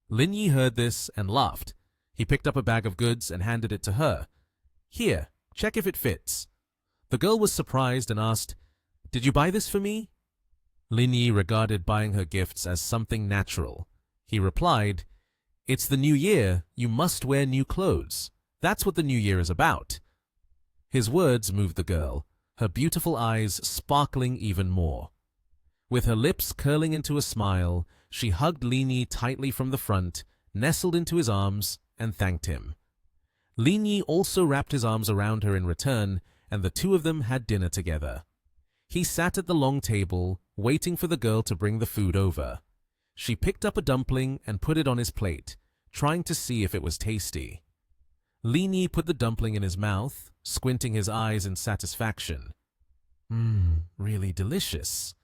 Lin Yi heard this and laughed. He picked up a bag of goods and handed it to her. "Here, check if it fits." The girl was surprised and asked, "Did you buy this for me?" Lin Yi regarded buying her gifts as something natural. He replied, "It's the new year, you must wear new clothes. That's what the new year is about." His words moved the girl, her beautiful eyes sparkling even more. With her lips curling into a smile, she hugged Lin Yi tightly from the front, nestled into his arms, and thanked him. Lin Yi also wrapped his arms around her in return, and the two of them had dinner together. He sat at the long table, waiting for the girl to bring the food over. She picked up a dumpling and put it on his plate, trying to see if it was tasty. Lin Yi put the dumpling in his mouth, squinting his eyes in satisfaction. Really delicious."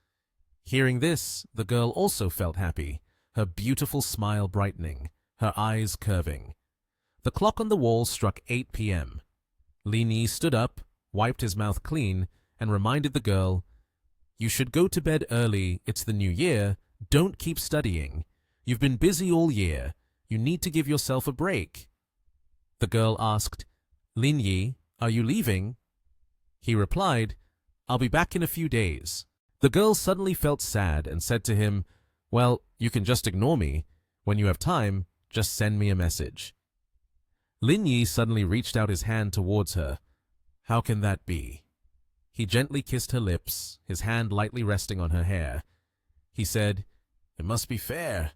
Hearing this, the girl also felt happy, her beautiful smile brightening, her eyes curving. The clock on the wall struck 8 p.m. Lin Yi stood up, wiped his mouth clean, and reminded the girl, "You should go to bed early, it's the new year, don't keep studying. You've been busy all year, you need to give yourself a break." The girl asked, "Lin Yi, are you leaving?" He replied, "I'll be back in a few days." The girl suddenly felt sad and said to him, "Well, you can just ignore me. When you have time, just send me a message." Lin Yi suddenly reached out his hand towards her. "How can that be?" He gently kissed her lips, his hand lightly resting on her hair. He said, "It must be fair."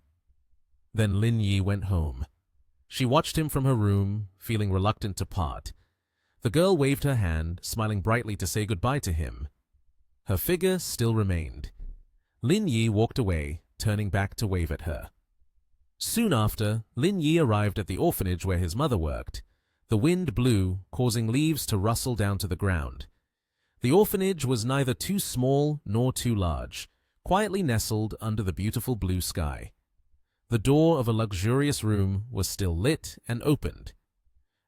Then Lin Yi went home. She watched him from her room, feeling reluctant to part. The girl waved her hand, smiling brightly to say goodbye to him. Her figure still remained. Lin Yi walked away, turning back to wave at her. Soon after, Lin Yi arrived at the orphanage where his mother worked. The wind blew, causing leaves to rustle down to the ground. The orphanage was neither too small nor too large, quietly nestled under the beautiful blue sky. The door of a luxurious room was still lit and opened.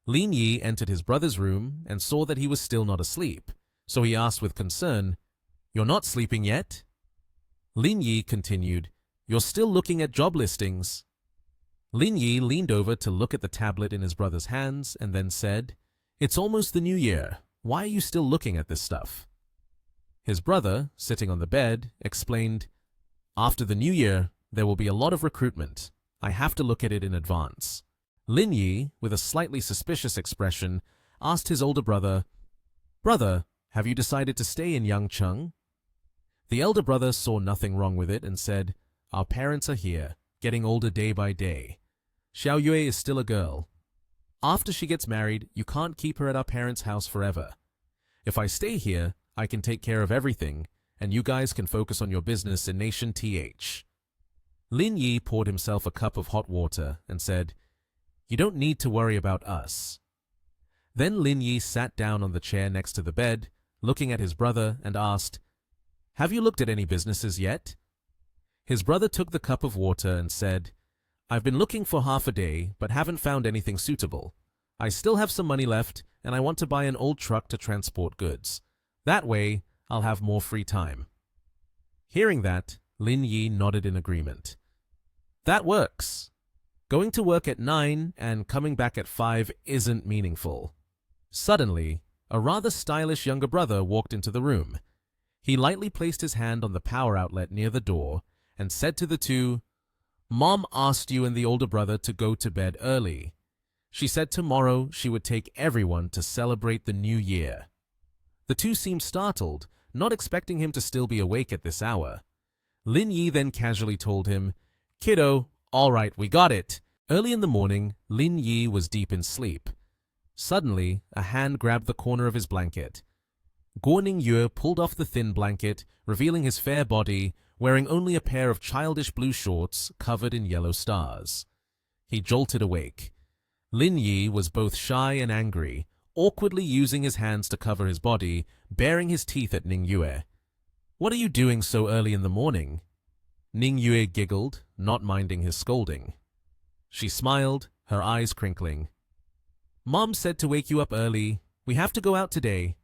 Lin Yi entered his brother's room and saw that he was still not asleep, so he asked with concern, "You're not sleeping yet?" Lin Yi continued, "You're still looking at job listings." Lin Yi leaned over to look at the tablet in his brother's hands and then said, "It's almost the new year. Why are you still looking at this stuff?" His brother, sitting on the bed, explained, "After the new year, there will be a lot of recruitment. I have to look at it in advance." Lin Yi, with a slightly suspicious expression, asked his older brother, "Brother, have you decided to stay in Yangcheng?" The elder brother saw nothing wrong with it and said, "Our parents are here, getting older day by day. Xiao Yue is still a girl. After she gets married, you can't keep her at our parents' house forever. If I stay here, I can take care of everything, and you guys can focus on your business in Nation TH. Lin Yi poured himself a cup of hot water and said, "You don't need to worry about us." Then Lin Yi sat down on the chair next to the bed, looking at his brother, and asked, "Have you looked at any businesses yet?" His brother took the cup of water and said, "I've been looking for half a day, but haven't found anything suitable. I still have some money left, and I want to buy an old truck to transport goods. That way, I'll have more free time." Hearing that, Lin Yi nodded in agreement. "That works. Going to work at 9 and coming back at 5 isn't meaningful." Suddenly, a rather stylish younger brother walked into the room. He lightly placed his hand on the power outlet near the door and said to the two, "Mom asked you and the older brother to go to bed early. She said tomorrow she would take everyone to celebrate the new year." The two seemed startled, not expecting him to still be awake at this hour. Lin Yi then casually told him, "Kiddo, all right, we got it." Early in the morning, Lin Yi was deep in sleep. Suddenly, a hand grabbed the corner of his blanket. Guo Ningyue pulled off the thin blanket, revealing his fair body, wearing only a pair of childish blue shorts covered in yellow stars. He jolted awake. Lin Yi was both shy and angry, awkwardly using his hands to cover his body, baring his teeth at Ningyue. "What are you doing so early in the morning?" Ningyue giggled, not minding his scolding. She smiled, her eyes crinkling. "Mom said to wake you up early. We have to go out today."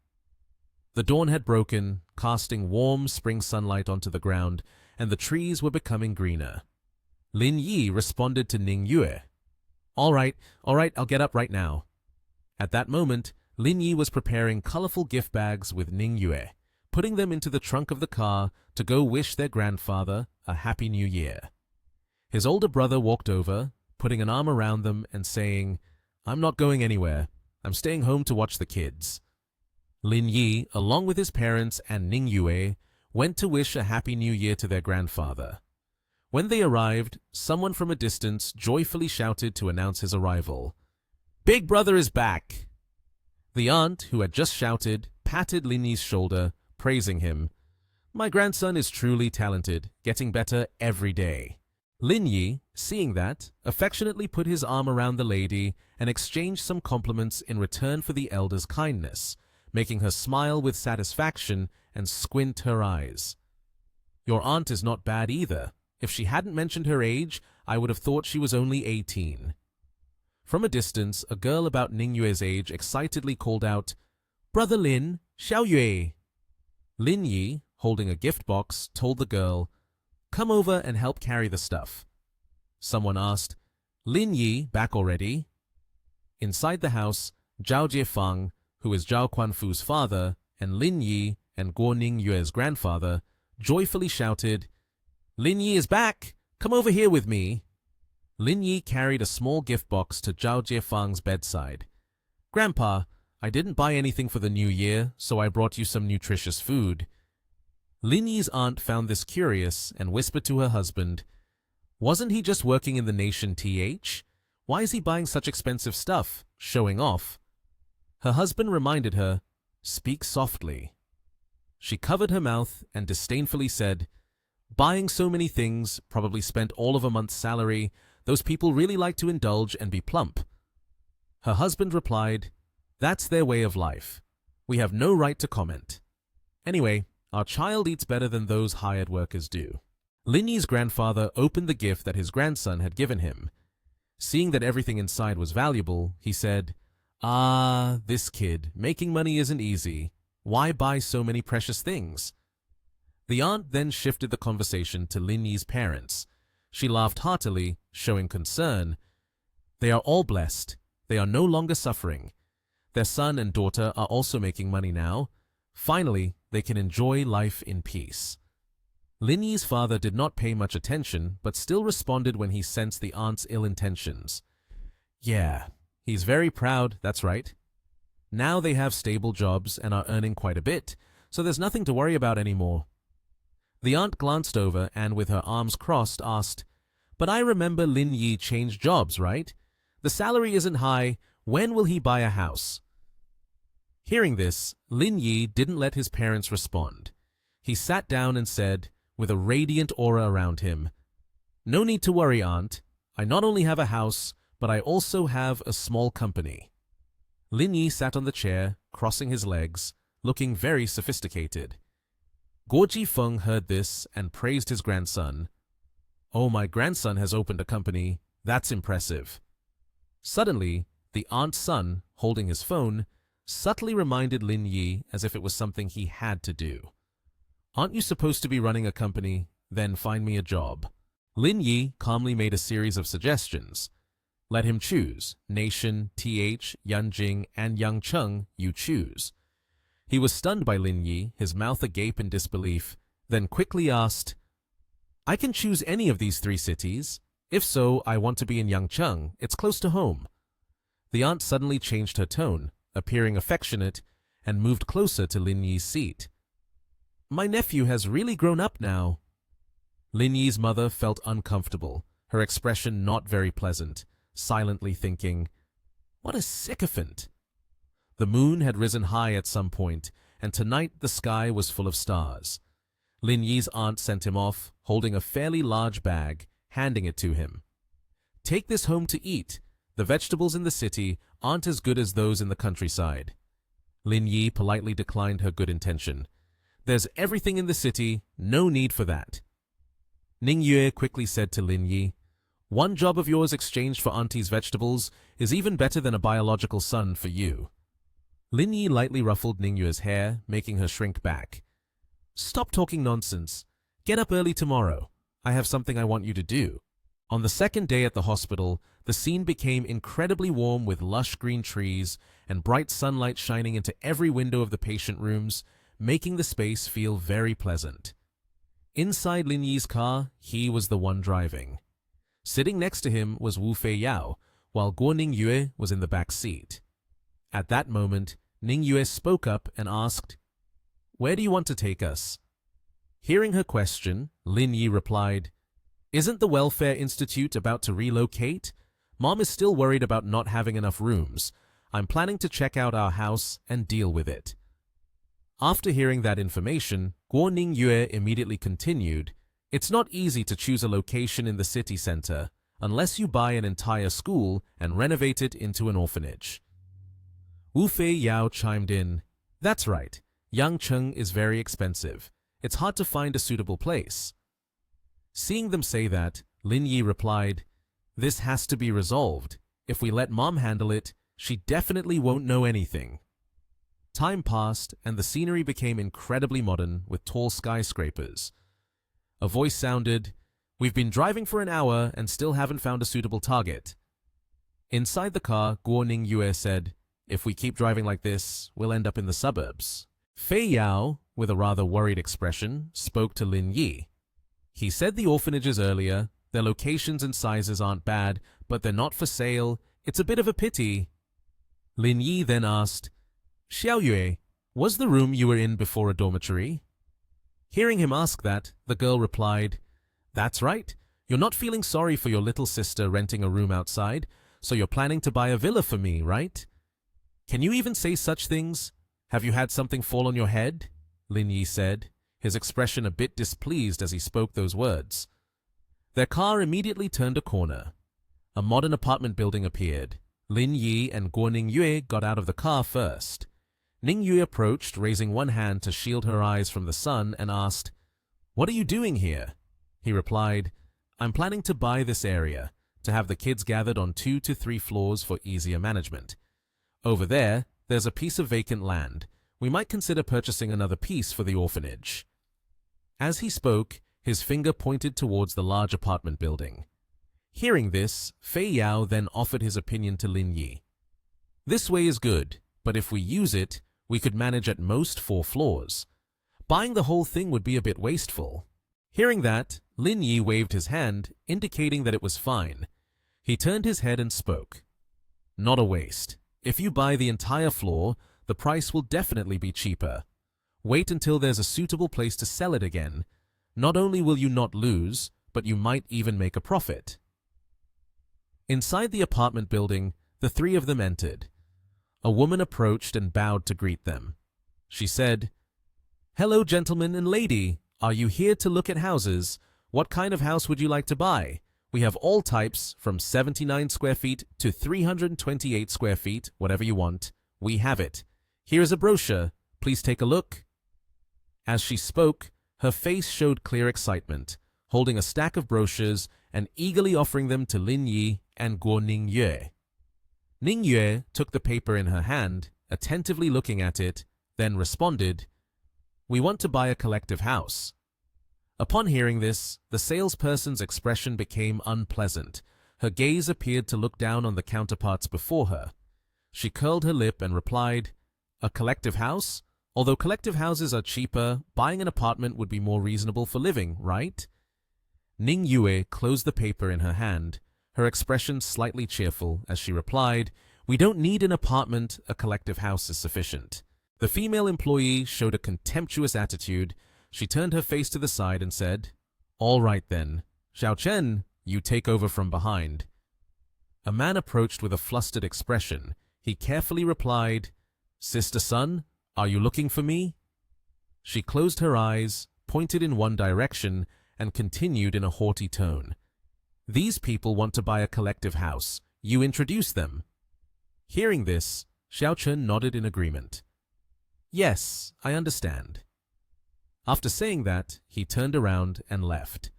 The dawn had broken, casting warm spring sunlight onto the ground, and the trees were becoming greener. Lin Yi responded to Ning Yue. All right, I'll get up right now. At that moment, Lin Yi was preparing colorful gift bags with Ning Yue, putting them into the trunk of the car to go wish their grandfather a Happy New Year. His older brother walked over, putting an arm around them and saying, "I'm not going anywhere. I'm staying home to watch the kids." Lin Yi, along with his parents and Ning Yue, went to wish a Happy New Year to their grandfather. When they arrived, someone from a distance joyfully shouted to announce his arrival. "Big brother is back!" The aunt, who had just shouted, patted Lin Yi's shoulder, praising him. "My grandson is truly talented, getting better every day." Lin Yi, seeing that, affectionately put his arm around the lady and exchanged some compliments in return for the elder's kindness, making her smile with satisfaction and squint her eyes. "Your aunt is not bad either. If she hadn't mentioned her age, I would have thought she was only 18. From a distance, a girl about Ning Yue's age excitedly called out, "Brother Lin, Xiao Yue." Lin Yi, holding a gift box, told the girl, "Come over and help carry the stuff." Someone asked, "Lin Yi back already?" Inside the house, Zhao Jiefang, who is Zhao Quanfu's father, and Lin Yi and Guo Ning Yue's grandfather, joyfully shouted, "Lin Yi is back! Come over here with me!" Lin Yi carried a small gift box to Zhao Jiefang's bedside. "Grandpa, I didn't buy anything for the new year, so I brought you some nutritious food." Lin Yi's aunt found this curious and whispered to her husband, "Wasn't he just working in the nation TH? Why is he buying such expensive stuff, showing off?" Her husband reminded her, "Speak softly." She covered her mouth and disdainfully said, "Buying so many things, probably spent all of a month's salary. Those people really like to indulge and be plump." Her husband replied, "That's their way of life. We have no right to comment. Anyway, our child eats better than those hired workers do." Lin Yi's grandfather opened the gift that his grandson had given him. Seeing that everything inside was valuable, he said, "Ah, this kid, making money isn't easy. Why buy so many precious things?" The aunt then shifted the conversation to Lin Yi's parents. She laughed heartily, showing concern. "They are all blessed. They are no longer suffering. Their son and daughter are also making money now. Finally, they can enjoy life in peace." Lin Yi's father did not pay much attention, but still responded when he sensed the aunt's ill intentions. "Yeah, he's very proud, that's right. Now they have stable jobs and are earning quite a bit, so there's nothing to worry about anymore." The aunt glanced over and, with her arms crossed, asked, "But I remember Lin Yi changed jobs, right? The salary isn't high. When will he buy a house?" Hearing this, Lin Yi didn't let his parents respond. He sat down and said, with a radiant aura around him, "No need to worry, aunt. I not only have a house, but I also have a small company." Lin Yi sat on the chair, crossing his legs, looking very sophisticated. Guo Jifeng heard this and praised his grandson. "Oh, my grandson has opened a company. That's impressive." Suddenly, the aunt's son, holding his phone, subtly reminded Lin Yi as if it was something he had to do. "Aren't you supposed to be running a company? Then find me a job." Lin Yi calmly made a series of suggestions. "Let him choose. Nation, TH, Yanjing, and Yangcheng, you choose." He was stunned by Lin Yi, his mouth agape in disbelief, then quickly asked, "I can choose any of these 3 cities. If so, I want to be in Yangcheng. It's close to home." The aunt suddenly changed her tone, appearing affectionate, and moved closer to Lin Yi's seat. "My nephew has really grown up now." Lin Yi's mother felt uncomfortable, her expression not very pleasant, silently thinking, "What a sycophant." The moon had risen high at some point, and tonight the sky was full of stars. Lin Yi's aunt sent him off, holding a fairly large bag, handing it to him. "Take this home to eat. The vegetables in the city aren't as good as those in the countryside." Lin Yi politely declined her good intention. "There's everything in the city, no need for that." Ning Yue quickly said to Lin Yi, "One job of yours exchanged for auntie's vegetables is even better than a biological son for you." Lin Yi lightly ruffled Ning Yue's hair, making her shrink back. "Stop talking nonsense. Get up early tomorrow. I have something I want you to do." On the second day at the hospital, the scene became incredibly warm with lush green trees and bright sunlight shining into every window of the patient rooms, making the space feel very pleasant. Inside Lin Yi's car, he was the one driving. Sitting next to him was Wu Fei Yao, while Guo Ningyue was in the back seat. At that moment, Ningyue spoke up and asked, "Where do you want to take us?" Hearing her question, Lin Yi replied, "Isn't the Welfare Institute about to relocate? Mom is still worried about not having enough rooms. I'm planning to check out our house and deal with it." After hearing that information, Guo Ningyue immediately continued, "It's not easy to choose a location in the city center unless you buy an entire school and renovate it into an orphanage." Wu Fei Yao chimed in, "That's right. Yangcheng is very expensive. It's hard to find a suitable place." Seeing them say that, Lin Yi replied, "This has to be resolved. If we let Mom handle it, she definitely won't know anything." Time passed, and the scenery became incredibly modern with tall skyscrapers. A voice sounded, "We've been driving for an hour and still haven't found a suitable target." Inside the car, Guo Ningyue said, "If we keep driving like this, we'll end up in the suburbs." Fei Yao, with a rather worried expression, spoke to Lin Yi. "He said the orphanages earlier. Their locations and sizes aren't bad, but they're not for sale. It's a bit of a pity." Lin Yi then asked, "Xiao Yue, was the room you were in before a dormitory?" Hearing him ask that, the girl replied, "That's right. You're not feeling sorry for your little sister renting a room outside, so you're planning to buy a villa for me, right? Can you even say such things? Have you had something fall on your head?" Lin Yi said, his expression a bit displeased as he spoke those words. Their car immediately turned a corner. A modern apartment building appeared. Lin Yi and Guo Ningyue got out of the car first. Ningyue approached, raising one hand to shield her eyes from the sun, and asked, "What are you doing here?" He replied, "I'm planning to buy this area, to have the kids gathered on 2 to 3 floors for easier management. Over there's a piece of vacant land. We might consider purchasing another piece for the orphanage." As he spoke, his finger pointed towards the large apartment building. Hearing this, Fei Yao then offered his opinion to Lin Yi. "This way is good, but if we use it, we could manage at most 4 floors. Buying the whole thing would be a bit wasteful." Hearing that, Lin Yi waved his hand, indicating that it was fine. He turned his head and spoke. "Not a waste. If you buy the entire floor, the price will definitely be cheaper. Wait until there's a suitable place to sell it again. Not only will you not lose, but you might even make a profit." Inside the apartment building, the 3 of them entered. A woman approached and bowed to greet them. She said, "Hello, gentlemen and lady. Are you here to look at houses? What kind of house would you like to buy? We have all types, from 79 square feet to 328 square feet, whatever you want. We have it. Here is a brochure. Please take a look." As she spoke, her face showed clear excitement, holding a stack of brochures and eagerly offering them to Lin Yi and Guo Ningyue. Ningyue took the paper in her hand, attentively looking at it, then responded, "We want to buy a collective house." Upon hearing this, the salesperson's expression became unpleasant. Her gaze appeared to look down on the counterparts before her. She curled her lip and replied, "A collective house? Although collective houses are cheaper, buying an apartment would be more reasonable for living, right?" Ningyue closed the paper in her hand, her expression slightly cheerful, as she replied, "We don't need an apartment, a collective house is sufficient." The female employee showed a contemptuous attitude. She turned her face to the side and said, "All right then. Xiao Chen, you take over from behind." A man approached with a flustered expression. He carefully replied, "Sister Sun, are you looking for me?" She closed her eyes, pointed in one direction, and continued in a haughty tone, "These people want to buy a collective house. You introduce them." Hearing this, Xiao Chen nodded in agreement. "Yes, I understand." After saying that, he turned around and left.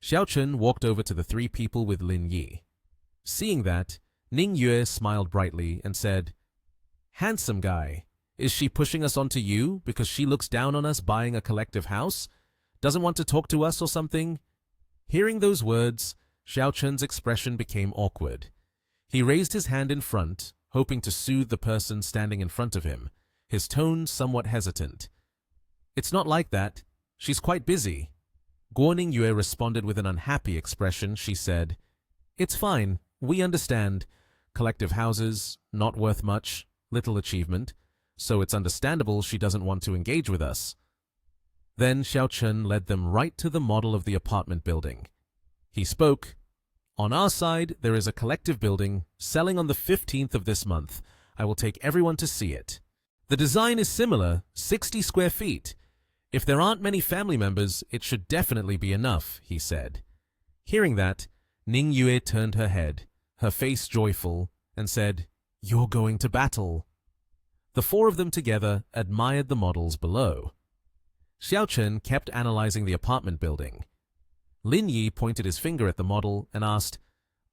Xiao Chen walked over to the 3 people with Lin Yi. Seeing that, Ningyue smiled brightly and said, "Handsome guy, is she pushing us onto you because she looks down on us buying a collective house? Doesn't want to talk to us or something?" Hearing those words, Xiao Chen's expression became awkward. He raised his hand in front, hoping to soothe the person standing in front of him, his tone somewhat hesitant. "It's not like that. She's quite busy." Guo Ningyue responded with an unhappy expression. She said, "It's fine. We understand. Collective houses, not worth much, little achievement, so it's understandable she doesn't want to engage with us." Then Xiao Chen led them right to the model of the apartment building. He spoke, "On our side, there is a collective building selling on the 15th of this month. I will take everyone to see it. The design is similar, 60 square feet. If there aren't many family members, it should definitely be enough," he said. Hearing that, Ning Yue turned her head, her face joyful, and said, "You're going to battle." The four of them together admired the models below. Xiao Chen kept analyzing the apartment building. Lin Yi pointed his finger at the model and asked,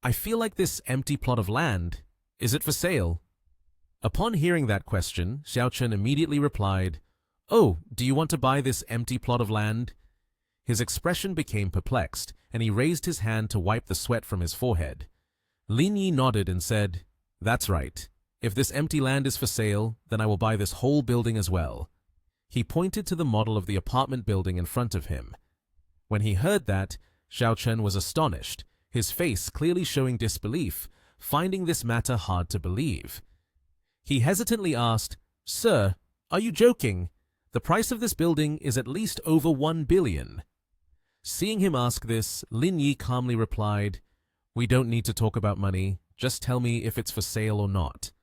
"I feel like this empty plot of land. Is it for sale?" Upon hearing that question, Xiao Chen immediately replied, "Oh, do you want to buy this empty plot of land?" His expression became perplexed, and he raised his hand to wipe the sweat from his forehead. Lin Yi nodded and said, "That's right. If this empty land is for sale, then I will buy this whole building as well." He pointed to the model of the apartment building in front of him. When he heard that, Xiao Chen was astonished, his face clearly showing disbelief, finding this matter hard to believe. He hesitantly asked, "Sir, are you joking? The price of this building is at least over 1 billion. Seeing him ask this, Lin Yi calmly replied, "We don't need to talk about money, just tell me if it's for sale or not."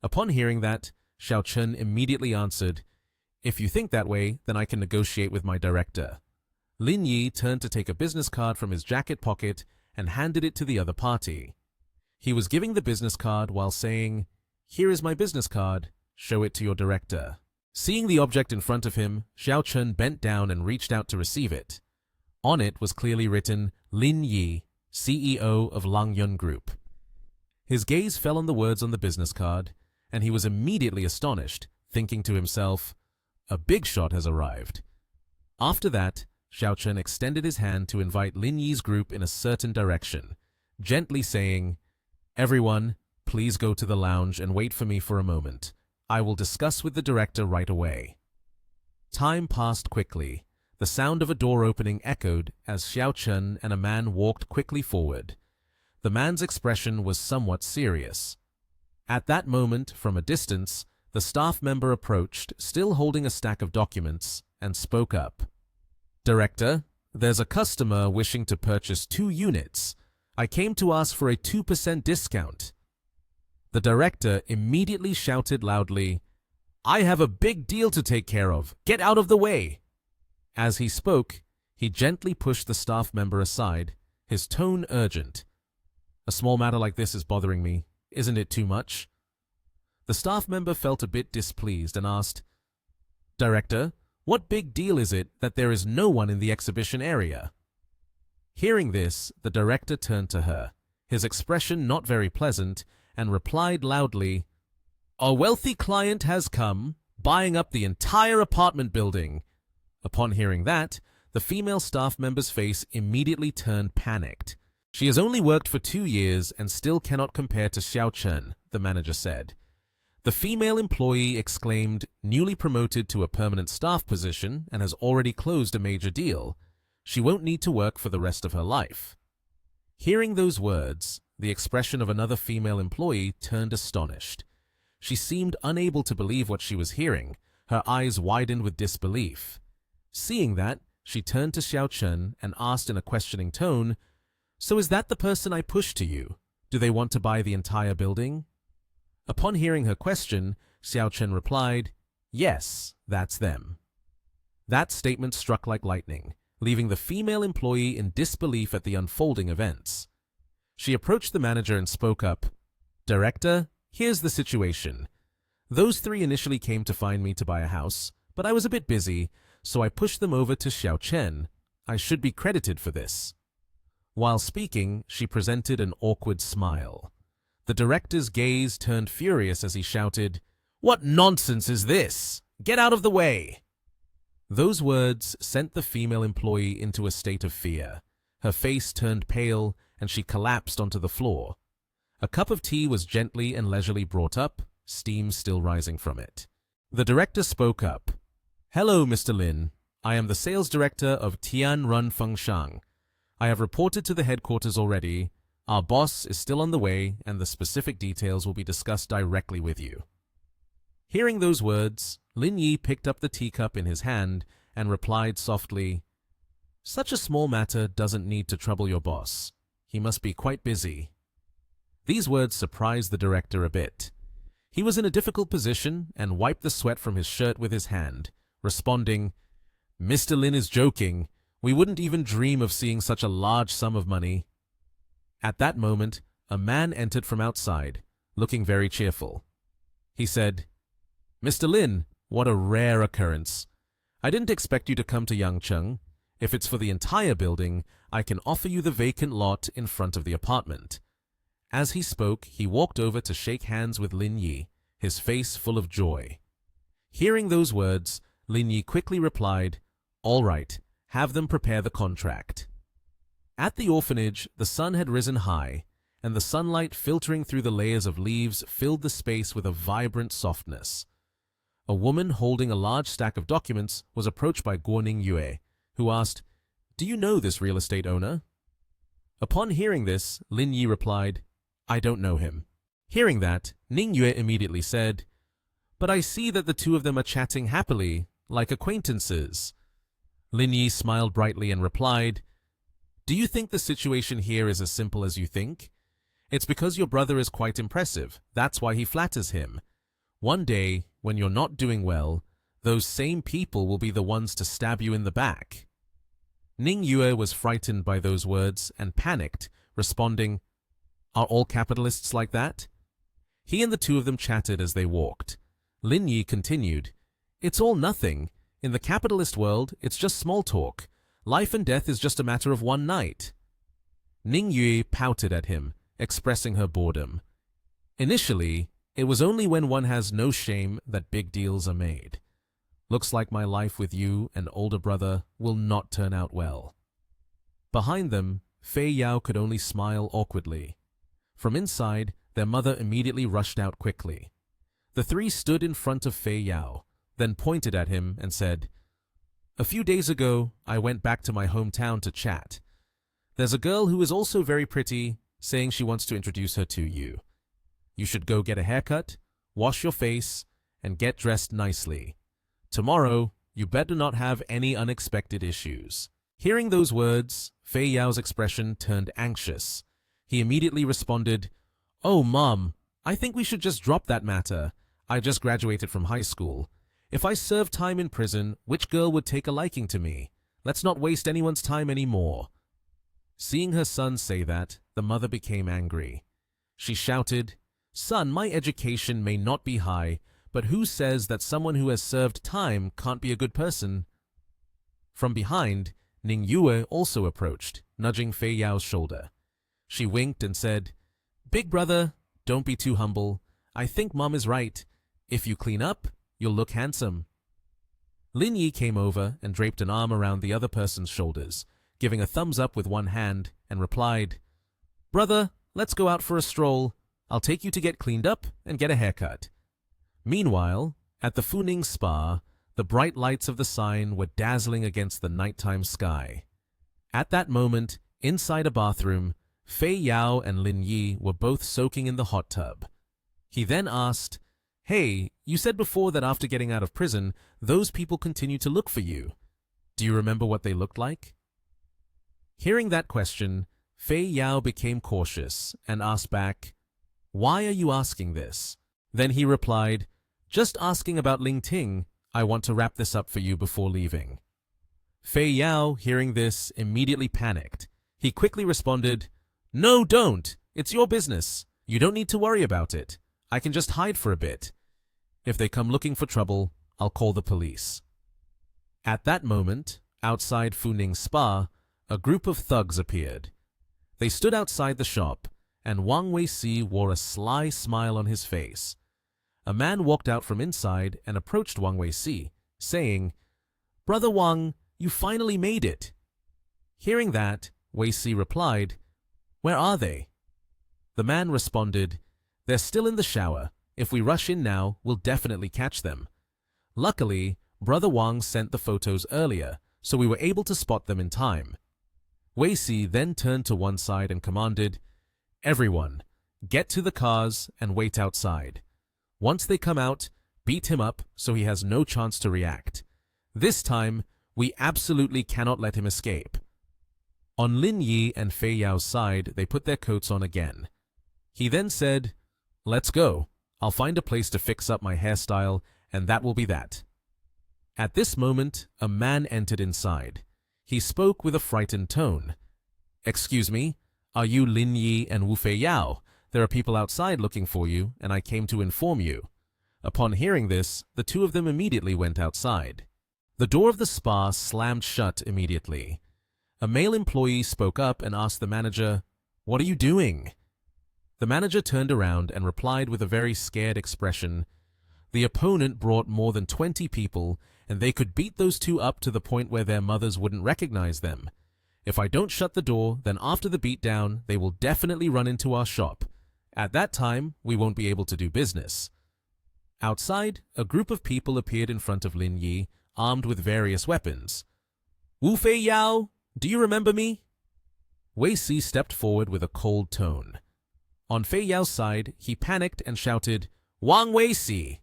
Upon hearing that, Xiao Chen immediately answered, "If you think that way, then I can negotiate with my director." Lin Yi turned to take a business card from his jacket pocket and handed it to the other party. He was giving the business card while saying, "Here is my business card, show it to your director." Seeing the object in front of him, Xiao Chen bent down and reached out to receive it. On it was clearly written, "Lin Yi, CEO of Langyun Group." His gaze fell on the words on the business card, and he was immediately astonished, thinking to himself, "A big shot has arrived." After that, Xiao Chen extended his hand to invite Lin Yi's group in a certain direction, gently saying, "Everyone, please go to the lounge and wait for me for a moment. I will discuss with the director right away." Time passed quickly. The sound of a door opening echoed as Xiao Chen and a man walked quickly forward. The man's expression was somewhat serious. At that moment, from a distance, the staff member approached, still holding a stack of documents, and spoke up. "Director, there's a customer wishing to purchase 2 units. I came to ask for a 2% discount." The director immediately shouted loudly, "I have a big deal to take care of. Get out of the way." As he spoke, he gently pushed the staff member aside, his tone urgent. "A small matter like this is bothering me. Isn't it too much?" The staff member felt a bit displeased and asked, "Director, what big deal is it that there is no one in the exhibition area?" Hearing this, the director turned to her, his expression not very pleasant, and replied loudly, "A wealthy client has come, buying up the entire apartment building." Upon hearing that, the female staff member's face immediately turned panicked. "She has only worked for 2 years and still cannot compare to Xiao Chen," the manager said. The female employee exclaimed, "Newly promoted to a permanent staff position and has already closed a major deal. She won't need to work for the rest of her life." Hearing those words, the expression of another female employee turned astonished. She seemed unable to believe what she was hearing, her eyes widened with disbelief. Seeing that, she turned to Xiao Chen and asked in a questioning tone, "So is that the person I pushed to you? Do they want to buy the entire building?" Upon hearing her question, Xiao Chen replied, "Yes, that's them." That statement struck like lightning, leaving the female employee in disbelief at the unfolding events. She approached the manager and spoke up, "Director, here's the situation. Those 3 initially came to find me to buy a house, but I was a bit busy, so I pushed them over to Xiao Chen. I should be credited for this." While speaking, she presented an awkward smile. The director's gaze turned furious as he shouted, "What nonsense is this? Get out of the way!" Those words sent the female employee into a state of fear. Her face turned pale, and she collapsed onto the floor. A cup of tea was gently and leisurely brought up, steam still rising from it. The director spoke up. "Hello, Mr. Lin. I am the sales director of Tian Run Fengshang. I have reported to the headquarters already. Our boss is still on the way, and the specific details will be discussed directly with you." Hearing those words, Lin Yi picked up the teacup in his hand and replied softly, "Such a small matter doesn't need to trouble your boss. He must be quite busy." These words surprised the director a bit. He was in a difficult position and wiped the sweat from his shirt with his hand, responding, "Mr. Lin is joking. We wouldn't even dream of seeing such a large sum of money." At that moment, a man entered from outside, looking very cheerful. He said, "Mr. Lin, what a rare occurrence. I didn't expect you to come to Yangcheng. If it's for the entire building, I can offer you the vacant lot in front of the apartment." As he spoke, he walked over to shake hands with Lin Yi, his face full of joy. Hearing those words, Lin Yi quickly replied, "All right, have them prepare the contract." At the orphanage, the sun had risen high, and the sunlight filtering through the layers of leaves filled the space with a vibrant softness. A woman holding a large stack of documents was approached by Guo Ningyue, who asked, "Do you know this real estate owner?" Upon hearing this, Lin Yi replied, "I don't know him." Hearing that, Ningyue immediately said, "But I see that the two of them are chatting happily, like acquaintances." Lin Yi smiled brightly and replied, "Do you think the situation here is as simple as you think? It's because your brother is quite impressive. That's why he flatters him. One day, when you're not doing well, those same people will be the ones to stab you in the back." Ningyue was frightened by those words and panicked, responding, "Are all capitalists like that?" He and the two of them chatted as they walked. Lin Yi continued, "It's all nothing. In the capitalist world, it's just small talk. Life and death is just a matter of one night." Ningyue pouted at him, expressing her boredom. Initially, it was only when one has no shame that big deals are made. Looks like my life with you and older brother will not turn out well. Behind them, Fei Yao could only smile awkwardly. From inside, their mother immediately rushed out quickly. The three stood in front of Fei Yao, then pointed at him and said, "A few days ago, I went back to my hometown to chat. There's a girl who is also very pretty, saying she wants to introduce her to you. You should go get a haircut, wash your face, and get dressed nicely. Tomorrow, you better not have any unexpected issues." Hearing those words, Fei Yao's expression turned anxious. He immediately responded, "Oh, Mom, I think we should just drop that matter. I just graduated from high school. If I served time in prison, which girl would take a liking to me? Let's not waste anyone's time anymore." Seeing her son say that, the mother became angry. She shouted, "Son, my education may not be high, but who says that someone who has served time can't be a good person?" From behind, Ningyue also approached, nudging Fei Yao's shoulder. She winked and said, "Big brother, don't be too humble. I think Mom is right. If you clean up, you'll look handsome." Lin Yi came over and draped an arm around the other person's shoulders, giving a thumbs up with one hand, and replied, "Brother, let's go out for a stroll. I'll take you to get cleaned up and get a haircut." Meanwhile, at the F.E.M.I spa, the bright lights of the sign were dazzling against the nighttime sky. At that moment, inside a bathroom, Fei Yao and Lin Yi were both soaking in the hot tub. He then asked, "Hey, you said before that after getting out of prison, those people continued to look for you. Do you remember what they looked like?" Hearing that question, Fei Yao became cautious and asked back, "Why are you asking this?" Then he replied, "Just asking about Ling Ting. I want to wrap this up for you before leaving." Fei Yao, hearing this, immediately panicked. He quickly responded, "No, don't. It's your business. You don't need to worry about it. I can just hide for a bit. If they come looking for trouble, I'll call the police." At that moment, outside F.E.M.I spa, a group of thugs appeared. They stood outside the shop, and Wang Wei-si wore a sly smile on his face. A man walked out from inside and approached Wang Wei-si, saying, "Brother Wang, you finally made it." Hearing that, Wei-si replied, Where are they? The man responded, they're still in the shower. If we rush in now, we'll definitely catch them. Luckily, Brother Wang sent the photos earlier, so we were able to spot them in time. Wei Si then turned to one side and commanded, everyone, get to the cars and wait outside. Once they come out, beat him up so he has no chance to react. This time, we absolutely cannot let him escape. On Lin Yi and Fei Yao's side, they put their coats on again. He then said, let's go. I'll find a place to fix up my hairstyle, and that will be that. At this moment, a man entered inside. He spoke with a frightened tone. Excuse me, are you Lin Yi and Wu Fei Yao? There are people outside looking for you, and I came to inform you. Upon hearing this, the two of them immediately went outside. The door of the spa slammed shut immediately. A male employee spoke up and asked the manager, what are you doing? The manager turned around and replied with a very scared expression, the opponent brought more than 20 people, and they could beat those two up to the point where their mothers wouldn't recognize them. If I don't shut the door, then after the beatdown, they will definitely run into our shop. At that time, we won't be able to do business. Outside, a group of people appeared in front of Lin Yi, armed with various weapons. Wu Fei Yao, do you remember me? Wei Si stepped forward with a cold tone. On Fei Yao's side, he panicked and shouted, Wang Wei Si!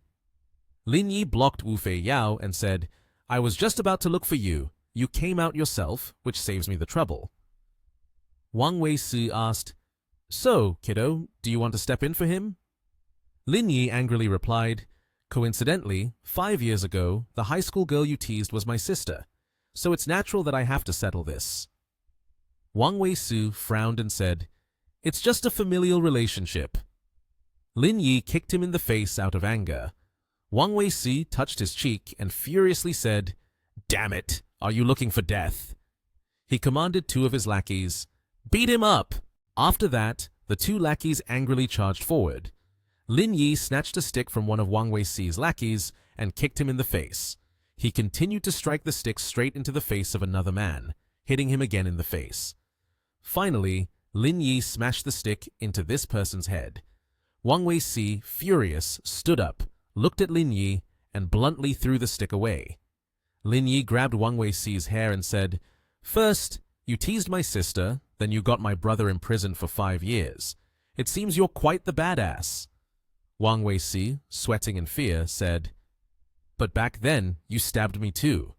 Lin Yi blocked Wu Fei Yao and said, I was just about to look for you. You came out yourself, which saves me the trouble. Wang Wei Si asked, so, kiddo, do you want to step in for him? Lin Yi angrily replied, coincidentally, 5 years ago, the high school girl you teased was my sister, so it's natural that I have to settle this. Wang Wei Si frowned and said, it's just a familial relationship. Lin Yi kicked him in the face out of anger. Wang Wei Si touched his cheek and furiously said, damn it, are you looking for death? He commanded two of his lackeys, beat him up! After that, the two lackeys angrily charged forward. Lin Yi snatched a stick from one of Wang Wei Si's lackeys and kicked him in the face. He continued to strike the stick straight into the face of another man, hitting him again in the face. Finally, Lin Yi smashed the stick into this person's head. Wang Wei Si, furious, stood up, looked at Lin Yi, and bluntly threw the stick away. Lin Yi grabbed Wang Wei Si's hair and said, first, you teased my sister, then you got my brother imprisoned for 5 years. It seems you're quite the badass. Wang Wei Si, sweating in fear, said, but back then, you stabbed me too.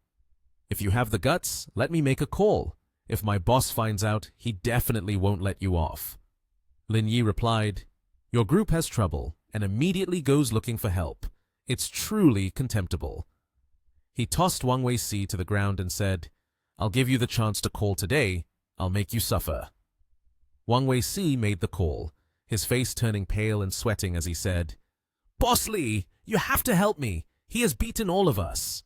If you have the guts, let me make a call. If my boss finds out, he definitely won't let you off. Lin Yi replied, your group has trouble, and immediately goes looking for help. It's truly contemptible. He tossed Wang Wei Si to the ground and said, I'll give you the chance to call today. I'll make you suffer. Wang Wei Si made the call, his face turning pale and sweating as he said, Boss Li, you have to help me. He has beaten all of us.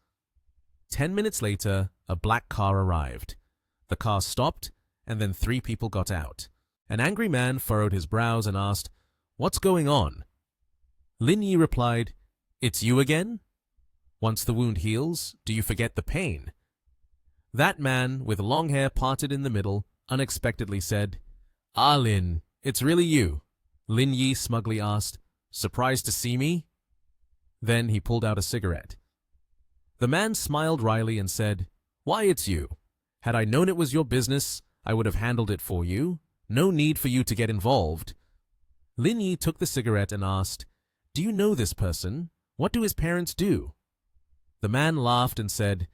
10 minutes later, a black car arrived. The car stopped, and then 3 people got out. An angry man furrowed his brows and asked, what's going on? Lin Yi replied, it's you again? Once the wound heals, do you forget the pain? That man, with long hair parted in the middle, unexpectedly said, ah, Lin, it's really you. Lin Yi smugly asked, surprised to see me? Then he pulled out a cigarette. The man smiled wryly and said, why, it's you. Had I known it was your business, I would have handled it for you. No need for you to get involved. Lin Yi took the cigarette and asked, do you know this person? What do his parents do? The man laughed and said,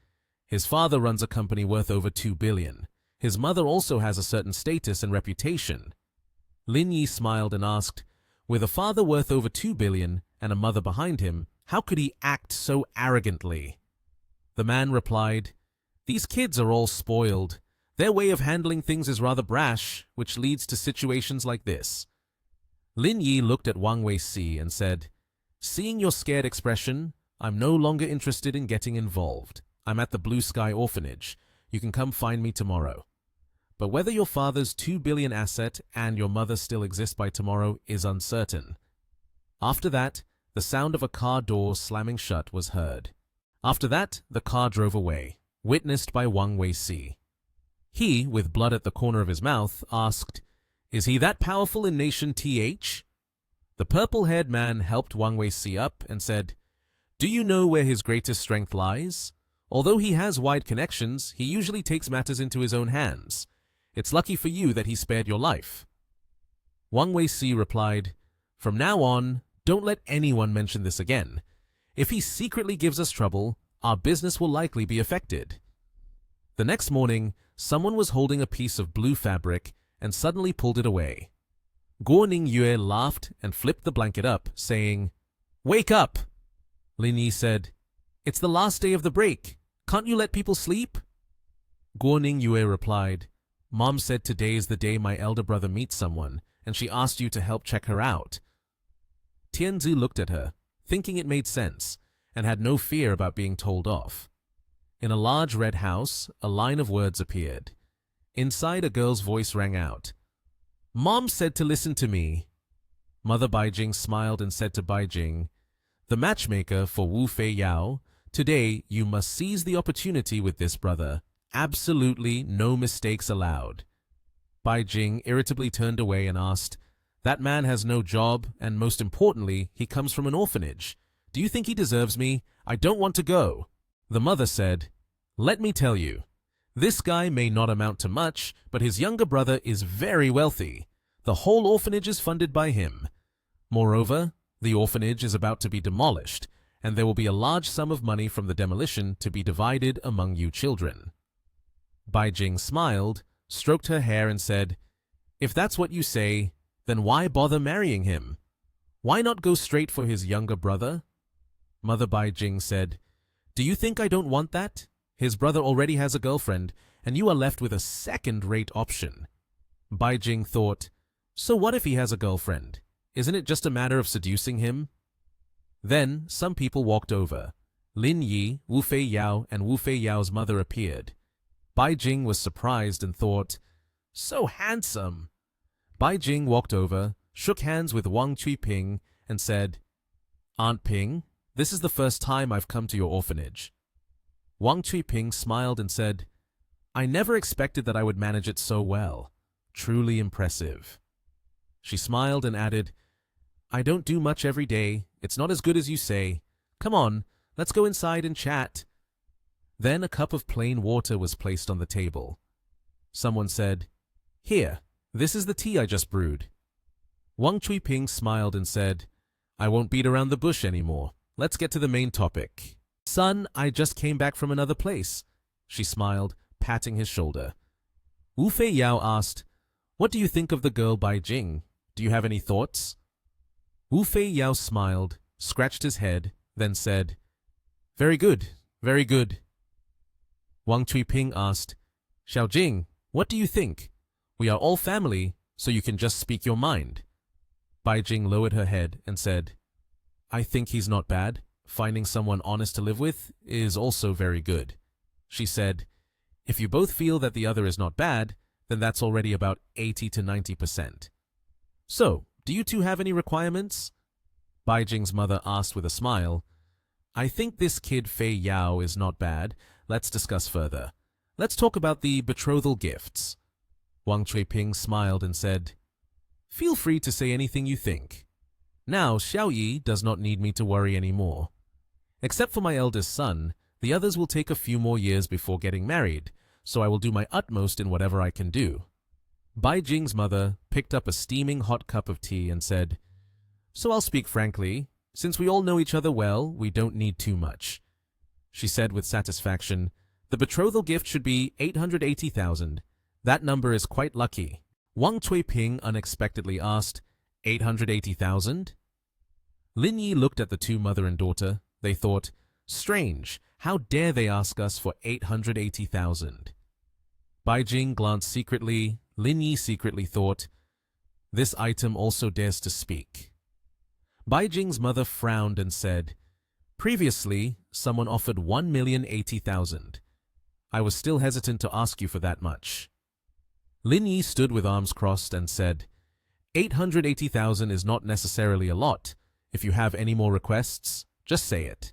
his father runs a company worth over 2 billion. His mother also has a certain status and reputation. Lin Yi smiled and asked, with a father worth over 2 billion and a mother behind him, how could he act so arrogantly? The man replied, these kids are all spoiled. Their way of handling things is rather brash, which leads to situations like this. Lin Yi looked at Wang Wei Si and said, seeing your scared expression, I'm no longer interested in getting involved. I'm at the Blue Sky Orphanage. You can come find me tomorrow. But whether your father's 2 billion asset and your mother still exist by tomorrow is uncertain. After that, the sound of a car door slamming shut was heard. After that, the car drove away, witnessed by Wang Wei Si. He, with blood at the corner of his mouth, asked, Is he that powerful in Nation TH? The purple-haired man helped Wang Wei up and said, Do you know where his greatest strength lies? Although he has wide connections, he usually takes matters into his own hands. It's lucky for you that he spared your life. Wang Wei replied, From now on, don't let anyone mention this again. If he secretly gives us trouble, our business will likely be affected. The next morning, someone was holding a piece of blue fabric and suddenly pulled it away. Guo Ningyue laughed and flipped the blanket up, saying, Wake up! Lin Yi said, It's the last day of the break. Can't you let people sleep? Guo Ningyue replied, Mom said today is the day my elder brother meets someone, and she asked you to help check her out. Tianzi looked at her, thinking it made sense, and had no fear about being told off. In a large red house, a line of words appeared. Inside, a girl's voice rang out. Mom said to listen to me. Mother Baijing smiled and said to Baijing, The matchmaker for Wu Fei Yao, today you must seize the opportunity with this brother. Absolutely no mistakes allowed. Baijing irritably turned away and asked, That man has no job, and most importantly, he comes from an orphanage. Do you think he deserves me? I don't want to go. The mother said, Let me tell you. This guy may not amount to much, but his younger brother is very wealthy. The whole orphanage is funded by him. Moreover, the orphanage is about to be demolished, and there will be a large sum of money from the demolition to be divided among you children. Baijing smiled, stroked her hair and said, If that's what you say, then why bother marrying him? Why not go straight for his younger brother? Mother Baijing said, Do you think I don't want that? His brother already has a girlfriend, and you are left with a second-rate option. Baijing thought, So what if he has a girlfriend? Isn't it just a matter of seducing him? Then some people walked over. Lin Yi, Wu Fei Yao, and Wu Fei Yao's mother appeared. Baijing was surprised and thought, So handsome! Baijing walked over, shook hands with Wang Ping, and said, Aunt Ping, this is the first time I've come to your orphanage. Wang Ping smiled and said, I never expected that I would manage it so well. Truly impressive. She smiled and added, I don't do much every day. It's not as good as you say. Come on, let's go inside and chat. Then a cup of plain water was placed on the table. Someone said, Here, this is the tea I just brewed. Wang Ping smiled and said, I won't beat around the bush anymore. Let's get to the main topic. Son, I just came back from another place. She smiled, patting his shoulder. Wu Fei Yao asked, What do you think of the girl Baijing? Do you have any thoughts? Wu Fei Yao smiled, scratched his head, then said, Very good, very good. Wang Ping asked, Xiaojing, what do you think? We are all family, so you can just speak your mind. Baijing lowered her head and said, I think he's not bad. Finding someone honest to live with is also very good. She said, If you both feel that the other is not bad, then that's already about 80 to 90%. So, do you two have any requirements? Baijing's mother asked with a smile, I think this kid Fei Yao is not bad. Let's discuss further. Let's talk about the betrothal gifts. Wang Ping smiled and said, Feel free to say anything you think. Now, Xiaoyi does not need me to worry anymore. Except for my eldest son, the others will take a few more years before getting married, so I will do my utmost in whatever I can do. Baijing's mother picked up a steaming hot cup of tea and said, So I'll speak frankly. Since we all know each other well, we don't need too much. She said with satisfaction, The betrothal gift should be 880,000. That number is quite lucky. Wang Ping unexpectedly asked, 880,000? Lin Yi looked at the two mother and daughter. They thought, Strange, how dare they ask us for 880,000? Baijing glanced secretly. Lin Yi secretly thought, This item also dares to speak. Baijing's mother frowned and said, Previously, someone offered 1,080,000. I was still hesitant to ask you for that much. Lin Yi stood with arms crossed and said, 880,000 is not necessarily a lot. If you have any more requests, just say it.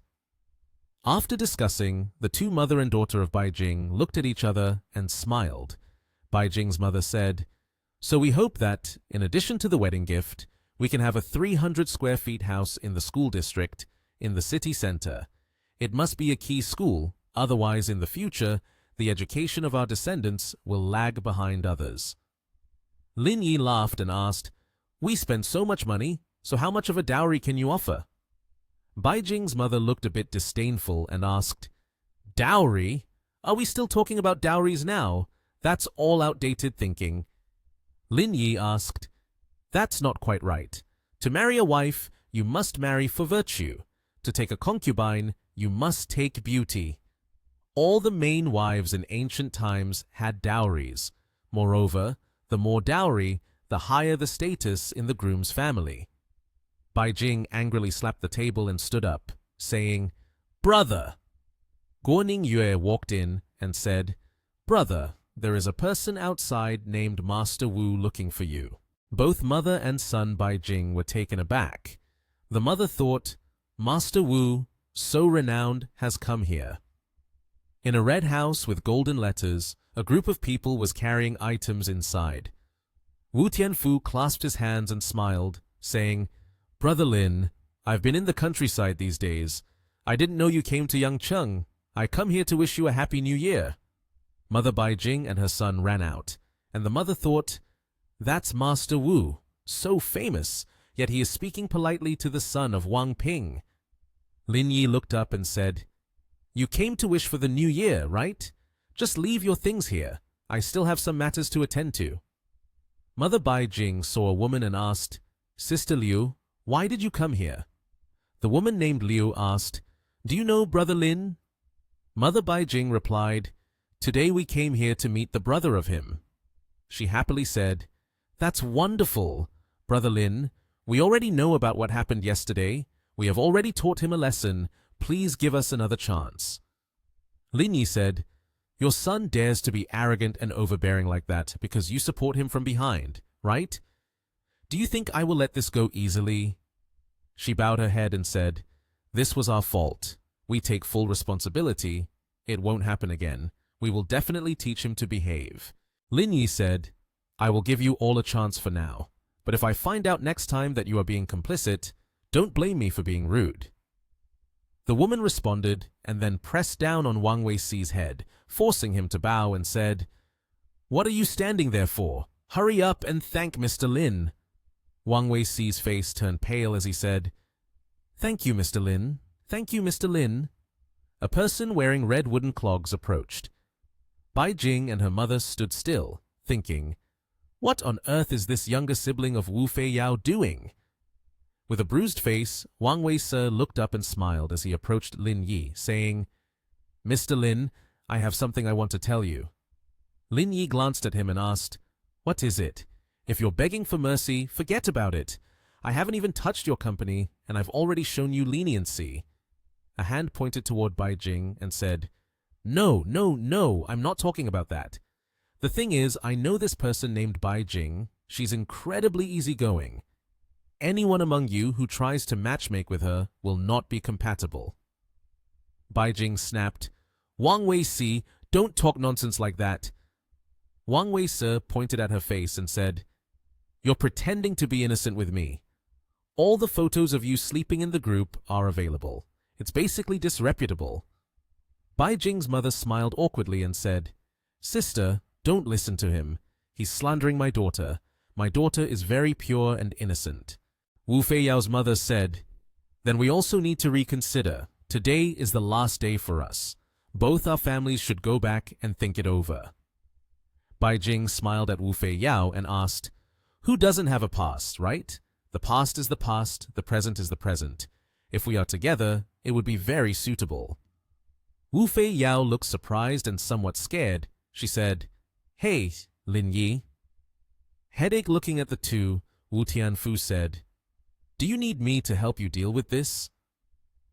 After discussing, the two mother and daughter of Baijing looked at each other and smiled. Baijing's mother said, So we hope that, in addition to the wedding gift, we can have a 300 square feet house in the school district, in the city center. It must be a key school, otherwise in the future, the education of our descendants will lag behind others. Lin Yi laughed and asked, "We spend so much money, so how much of a dowry can you offer?" Bai Jing's mother looked a bit disdainful and asked, "Dowry? Are we still talking about dowries now? That's all outdated thinking." Lin Yi asked, "That's not quite right. To marry a wife, you must marry for virtue. To take a concubine, you must take beauty. All the main wives in ancient times had dowries. Moreover, the more dowry, the higher the status in the groom's family." Bai Jing angrily slapped the table and stood up, saying, "Brother!" Guo Ningyue walked in and said, "Brother, there is a person outside named Master Wu looking for you." Both mother and son Bai Jing were taken aback. The mother thought, "Master Wu, so renowned, has come here." In a red house with golden letters, a group of people was carrying items inside. Wu Tianfu clasped his hands and smiled, saying, "Brother Lin, I've been in the countryside these days. I didn't know you came to Yangcheng. I come here to wish you a happy new year." Mother Bai Jing and her son ran out, and the mother thought, "That's Master Wu, so famous, yet he is speaking politely to the son of Wang Ping." Lin Yi looked up and said, "You came to wish for the new year, right? Just leave your things here. I still have some matters to attend to." Mother Bai Jing saw a woman and asked, "Sister Liu, why did you come here?" The woman named Liu asked, "Do you know Brother Lin?" Mother Bai Jing replied, "Today we came here to meet the brother of him." She happily said, "That's wonderful. Brother Lin, we already know about what happened yesterday. We have already taught him a lesson. Please give us another chance." Lin Yi said, "Your son dares to be arrogant and overbearing like that because you support him from behind, right? Do you think I will let this go easily?" She bowed her head and said, "This was our fault. We take full responsibility. It won't happen again. We will definitely teach him to behave." Lin Yi said, "I will give you all a chance for now, but if I find out next time that you are being complicit, don't blame me for being rude." The woman responded and then pressed down on Wang Weixi's head, forcing him to bow, and said, "What are you standing there for? Hurry up and thank Mr. Lin." Wang Weixi's face turned pale as he said, "Thank you, Mr. Lin. Thank you, Mr. Lin." A person wearing red wooden clogs approached. Bai Jing and her mother stood still, thinking, "What on earth is this younger sibling of Wu Feiyao doing?" With a bruised face, Wang Weici looked up and smiled as he approached Lin Yi, saying, "Mr. Lin, I have something I want to tell you." Lin Yi glanced at him and asked, "What is it? If you're begging for mercy, forget about it. I haven't even touched your company, and I've already shown you leniency." A hand pointed toward Bai Jing and said, "No, no, no, I'm not talking about that. The thing is, I know this person named Bai Jing. She's incredibly easygoing. Anyone among you who tries to matchmake with her will not be compatible." Bai Jing snapped, "Wang Weici, don't talk nonsense like that." Wang Weici pointed at her face and said, "You're pretending to be innocent with me. All the photos of you sleeping in the group are available. It's basically disreputable." Bai Jing's mother smiled awkwardly and said, "Sister, don't listen to him. He's slandering my daughter. My daughter is very pure and innocent." Wu Feiyao's mother said, "Then we also need to reconsider. Today is the last day for us. Both our families should go back and think it over." Bai Jing smiled at Wu Feiyao and asked, "Who doesn't have a past, right? The past is the past, the present is the present. If we are together, it would be very suitable." Wu Feiyao looked surprised and somewhat scared. She said, "Hey, Lin Yi." Headache looking at the two, Wu Tianfu said, "Do you need me to help you deal with this?"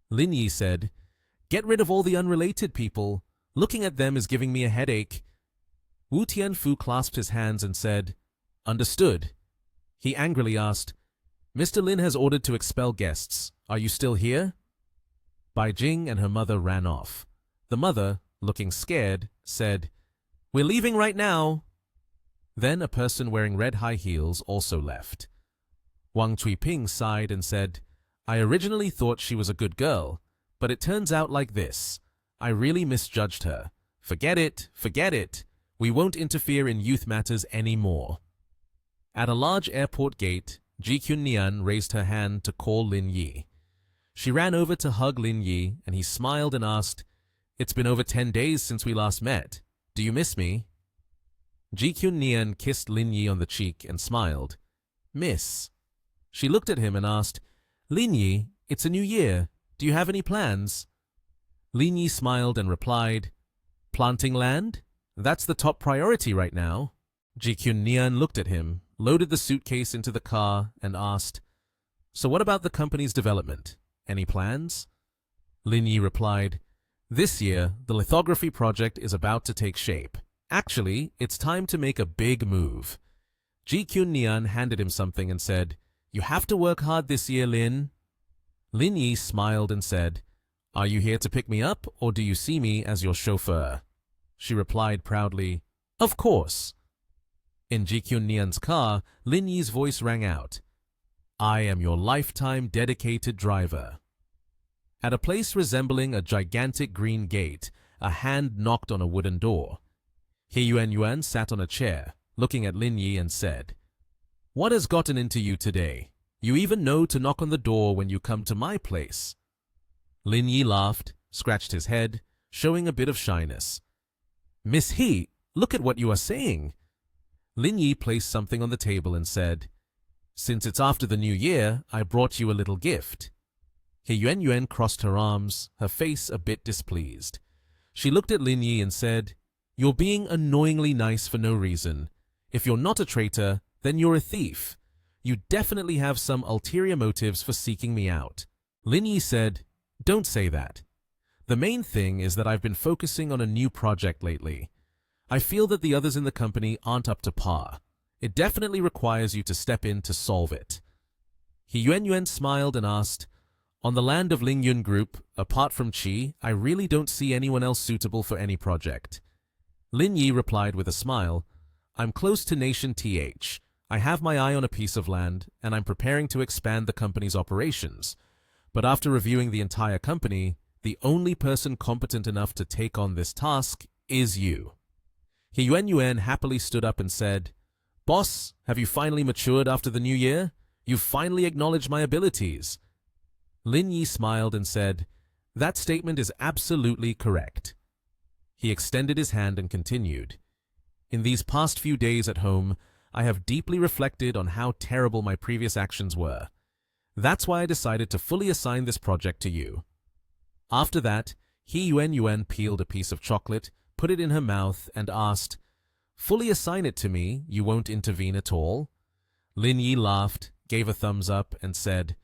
Lin Yi said, "Get rid of all the unrelated people. Looking at them is giving me a headache." Wu Tianfu clasped his hands and said, "Understood." He angrily asked, "Mr. Lin has ordered to expel guests. Are you still here?" Bai Jing and her mother ran off. The mother, looking scared, said, "We're leaving right now." Then a person wearing red high heels also left. Wang Chuiping sighed and said, I originally thought she was a good girl, but it turns out like this. I really misjudged her. Forget it, forget it. We won't interfere in youth matters anymore. At a large airport gate, Ji Kyun-nian raised her hand to call Lin Yi. She ran over to hug Lin Yi, and he smiled and asked, It's been over 10 days since we last met. Do you miss me? Ji Kyun-nian kissed Lin Yi on the cheek and smiled. Miss. She looked at him and asked, Lin Yi, it's a new year. Do you have any plans? Lin Yi smiled and replied, Planting land? That's the top priority right now. Ji Kyun-nian looked at him, loaded the suitcase into the car, and asked, So what about the company's development? Any plans? Lin Yi replied, This year, the lithography project is about to take shape. Actually, it's time to make a big move. Ji Kyun-nian handed him something and said, You have to work hard this year, Lin. Lin Yi smiled and said, Are you here to pick me up, or do you see me as your chauffeur? She replied proudly, Of course. In Ji Kyun-nian's car, Lin Yi's voice rang out, I am your lifetime dedicated driver. At a place resembling a gigantic green gate, a hand knocked on a wooden door. He Yuan sat on a chair, looking at Lin Yi and said, What has gotten into you today? You even know to knock on the door when you come to my place. Lin Yi laughed, scratched his head, showing a bit of shyness. Miss He, look at what you are saying. Lin Yi placed something on the table and said, Since it's after the new year, I brought you a little gift. He Yuan crossed her arms, her face a bit displeased. She looked at Lin Yi and said, You're being annoyingly nice for no reason. If you're not a traitor, then you're a thief. You definitely have some ulterior motives for seeking me out. Lin Yi said, Don't say that. The main thing is that I've been focusing on a new project lately. I feel that the others in the company aren't up to par. It definitely requires you to step in to solve it. He Yuan smiled and asked, On the land of Lingyun Group, apart from Qi, I really don't see anyone else suitable for any project. Lin Yi replied with a smile, I'm close to Nation TH. I have my eye on a piece of land, and I'm preparing to expand the company's operations. But after reviewing the entire company, the only person competent enough to take on this task is you. He Yuan happily stood up and said, Boss, have you finally matured after the new year? You've finally acknowledged my abilities. Lin Yi smiled and said, That statement is absolutely correct. He extended his hand and continued, In these past few days at home, I have deeply reflected on how terrible my previous actions were. That's why I decided to fully assign this project to you. After that, He Yuan peeled a piece of chocolate, put it in her mouth, and asked, Fully assign it to me, you won't intervene at all? Lin Yi laughed, gave a thumbs up, and said,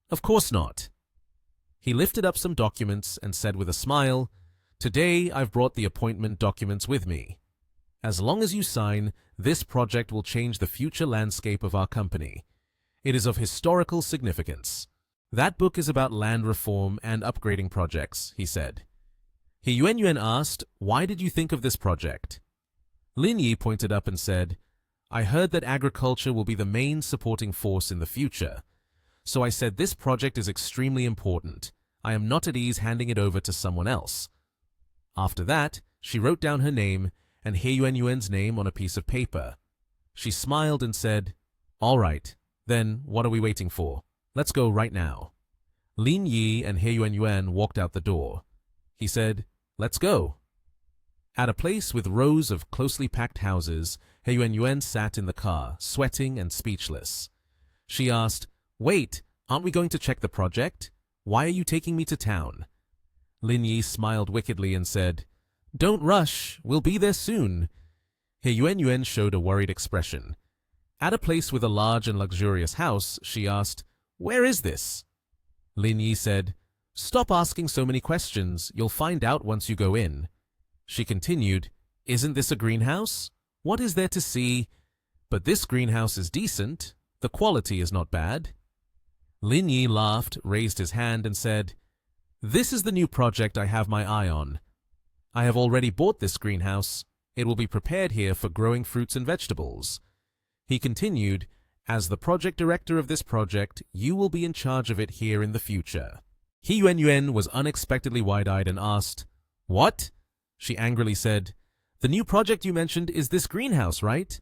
Of course not. He lifted up some documents and said with a smile, Today I've brought the appointment documents with me. As long as you sign, this project will change the future landscape of our company. It is of historical significance. That book is about land reform and upgrading projects, he said. He Yuan asked, Why did you think of this project? Lin Yi pointed up and said, I heard that agriculture will be the main supporting force in the future. So I said this project is extremely important. I am not at ease handing it over to someone else. After that, she wrote down her name and He Yuan's name on a piece of paper. She smiled and said, All right, then what are we waiting for? Let's go right now. Lin Yi and He Yuan walked out the door. He said, Let's go. At a place with rows of closely packed houses, He Yuan sat in the car, sweating and speechless. She asked, Wait, aren't we going to check the project? Why are you taking me to town? Lin Yi smiled wickedly and said, Don't rush, we'll be there soon. He Yuan showed a worried expression. At a place with a large and luxurious house, she asked, Where is this? Lin Yi said, Stop asking so many questions, you'll find out once you go in. She continued, Isn't this a greenhouse? What is there to see? But this greenhouse is decent. The quality is not bad. Lin Yi laughed, raised his hand and said, This is the new project I have my eye on. I have already bought this greenhouse. It will be prepared here for growing fruits and vegetables. He continued, as the project director of this project, you will be in charge of it here in the future. He Yuan was unexpectedly wide-eyed and asked, What? She angrily said, The new project you mentioned is this greenhouse, right?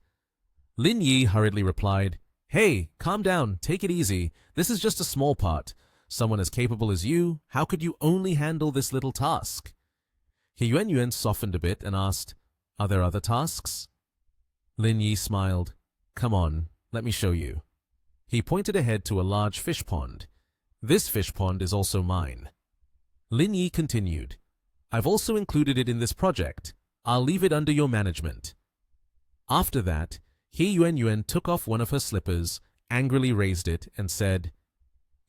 Lin Yi hurriedly replied, Hey, calm down, take it easy. This is just a small part. Someone as capable as you, how could you only handle this little task? He Yuan softened a bit and asked, Are there other tasks? Lin Yi smiled. Come on, let me show you. He pointed ahead to a large fish pond. This fish pond is also mine. Lin Yi continued, I've also included it in this project. I'll leave it under your management. After that, He Yuan took off one of her slippers, angrily raised it, and said,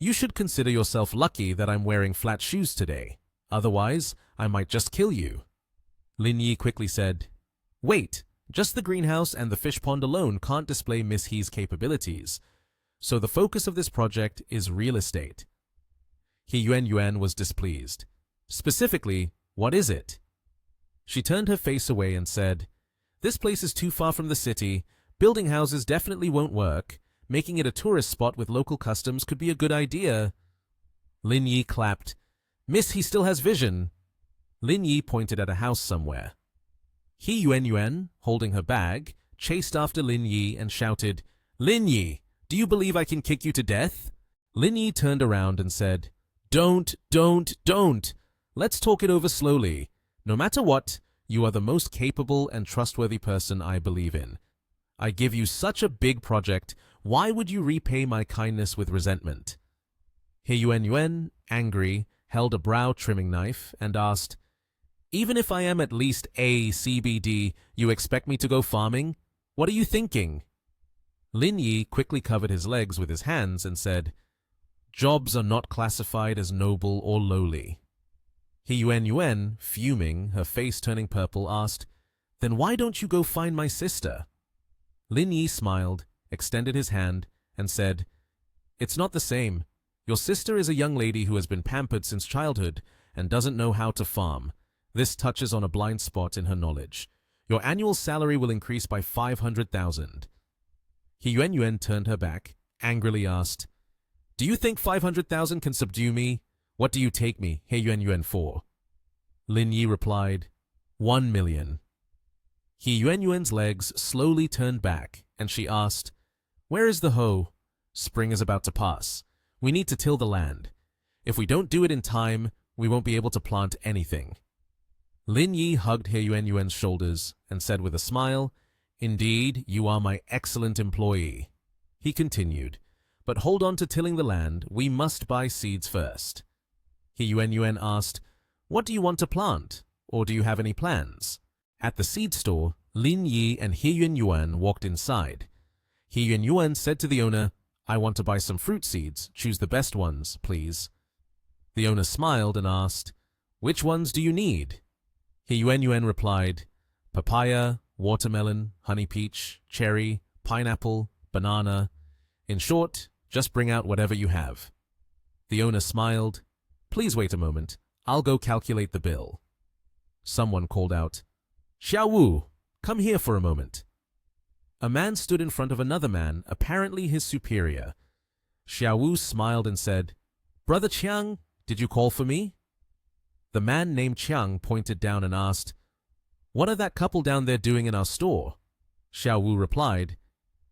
You should consider yourself lucky that I'm wearing flat shoes today. Otherwise, I might just kill you. Lin Yi quickly said, Wait, just the greenhouse and the fish pond alone can't display Miss He's capabilities. So the focus of this project is real estate. He Yuan was displeased. Specifically, what is it? She turned her face away and said, This place is too far from the city. Building houses definitely won't work. Making it a tourist spot with local customs could be a good idea. Lin Yi clapped. Miss He still has vision. Lin Yi pointed at a house somewhere. He Yuan, holding her bag, chased after Lin Yi and shouted, Lin Yi, do you believe I can kick you to death? Lin Yi turned around and said, Don't. Let's talk it over slowly. No matter what, you are the most capable and trustworthy person I believe in. I give you such a big project. Why would you repay my kindness with resentment? He Yuan, angry, held a brow-trimming knife and asked, Even if I am at least a CBD, you expect me to go farming? What are you thinking? Lin Yi quickly covered his legs with his hands and said, Jobs are not classified as noble or lowly. He Yuan, fuming, her face turning purple, asked, Then why don't you go find my sister? Lin Yi smiled, extended his hand, and said, It's not the same. Your sister is a young lady who has been pampered since childhood and doesn't know how to farm. This touches on a blind spot in her knowledge. Your annual salary will increase by 500,000. He Yuan turned her back, angrily asked, Do you think 500,000 can subdue me? What do you take me, He Yuan, for? Lin Yi replied, 1 million. He Yuan's legs slowly turned back, and she asked, Where is the hoe? Spring is about to pass. We need to till the land. If we don't do it in time, we won't be able to plant anything. Lin Yi hugged He Yuan's shoulders and said with a smile, Indeed, you are my excellent employee. He continued, But hold on to tilling the land, we must buy seeds first. He Yuan asked, What do you want to plant? Or do you have any plans? At the seed store, Lin Yi and He Yuan walked inside. He Yuan said to the owner, I want to buy some fruit seeds. Choose the best ones, please. The owner smiled and asked, Which ones do you need? He Yuan replied, Papaya, watermelon, honey peach, cherry, pineapple, banana. In short, just bring out whatever you have. The owner smiled. Please wait a moment. I'll go calculate the bill. Someone called out, Xiao Wu, come here for a moment. A man stood in front of another man, apparently his superior. Xiao Wu smiled and said, Brother Chiang, did you call for me? The man named Chiang pointed down and asked, What are that couple down there doing in our store? Xiao Wu replied,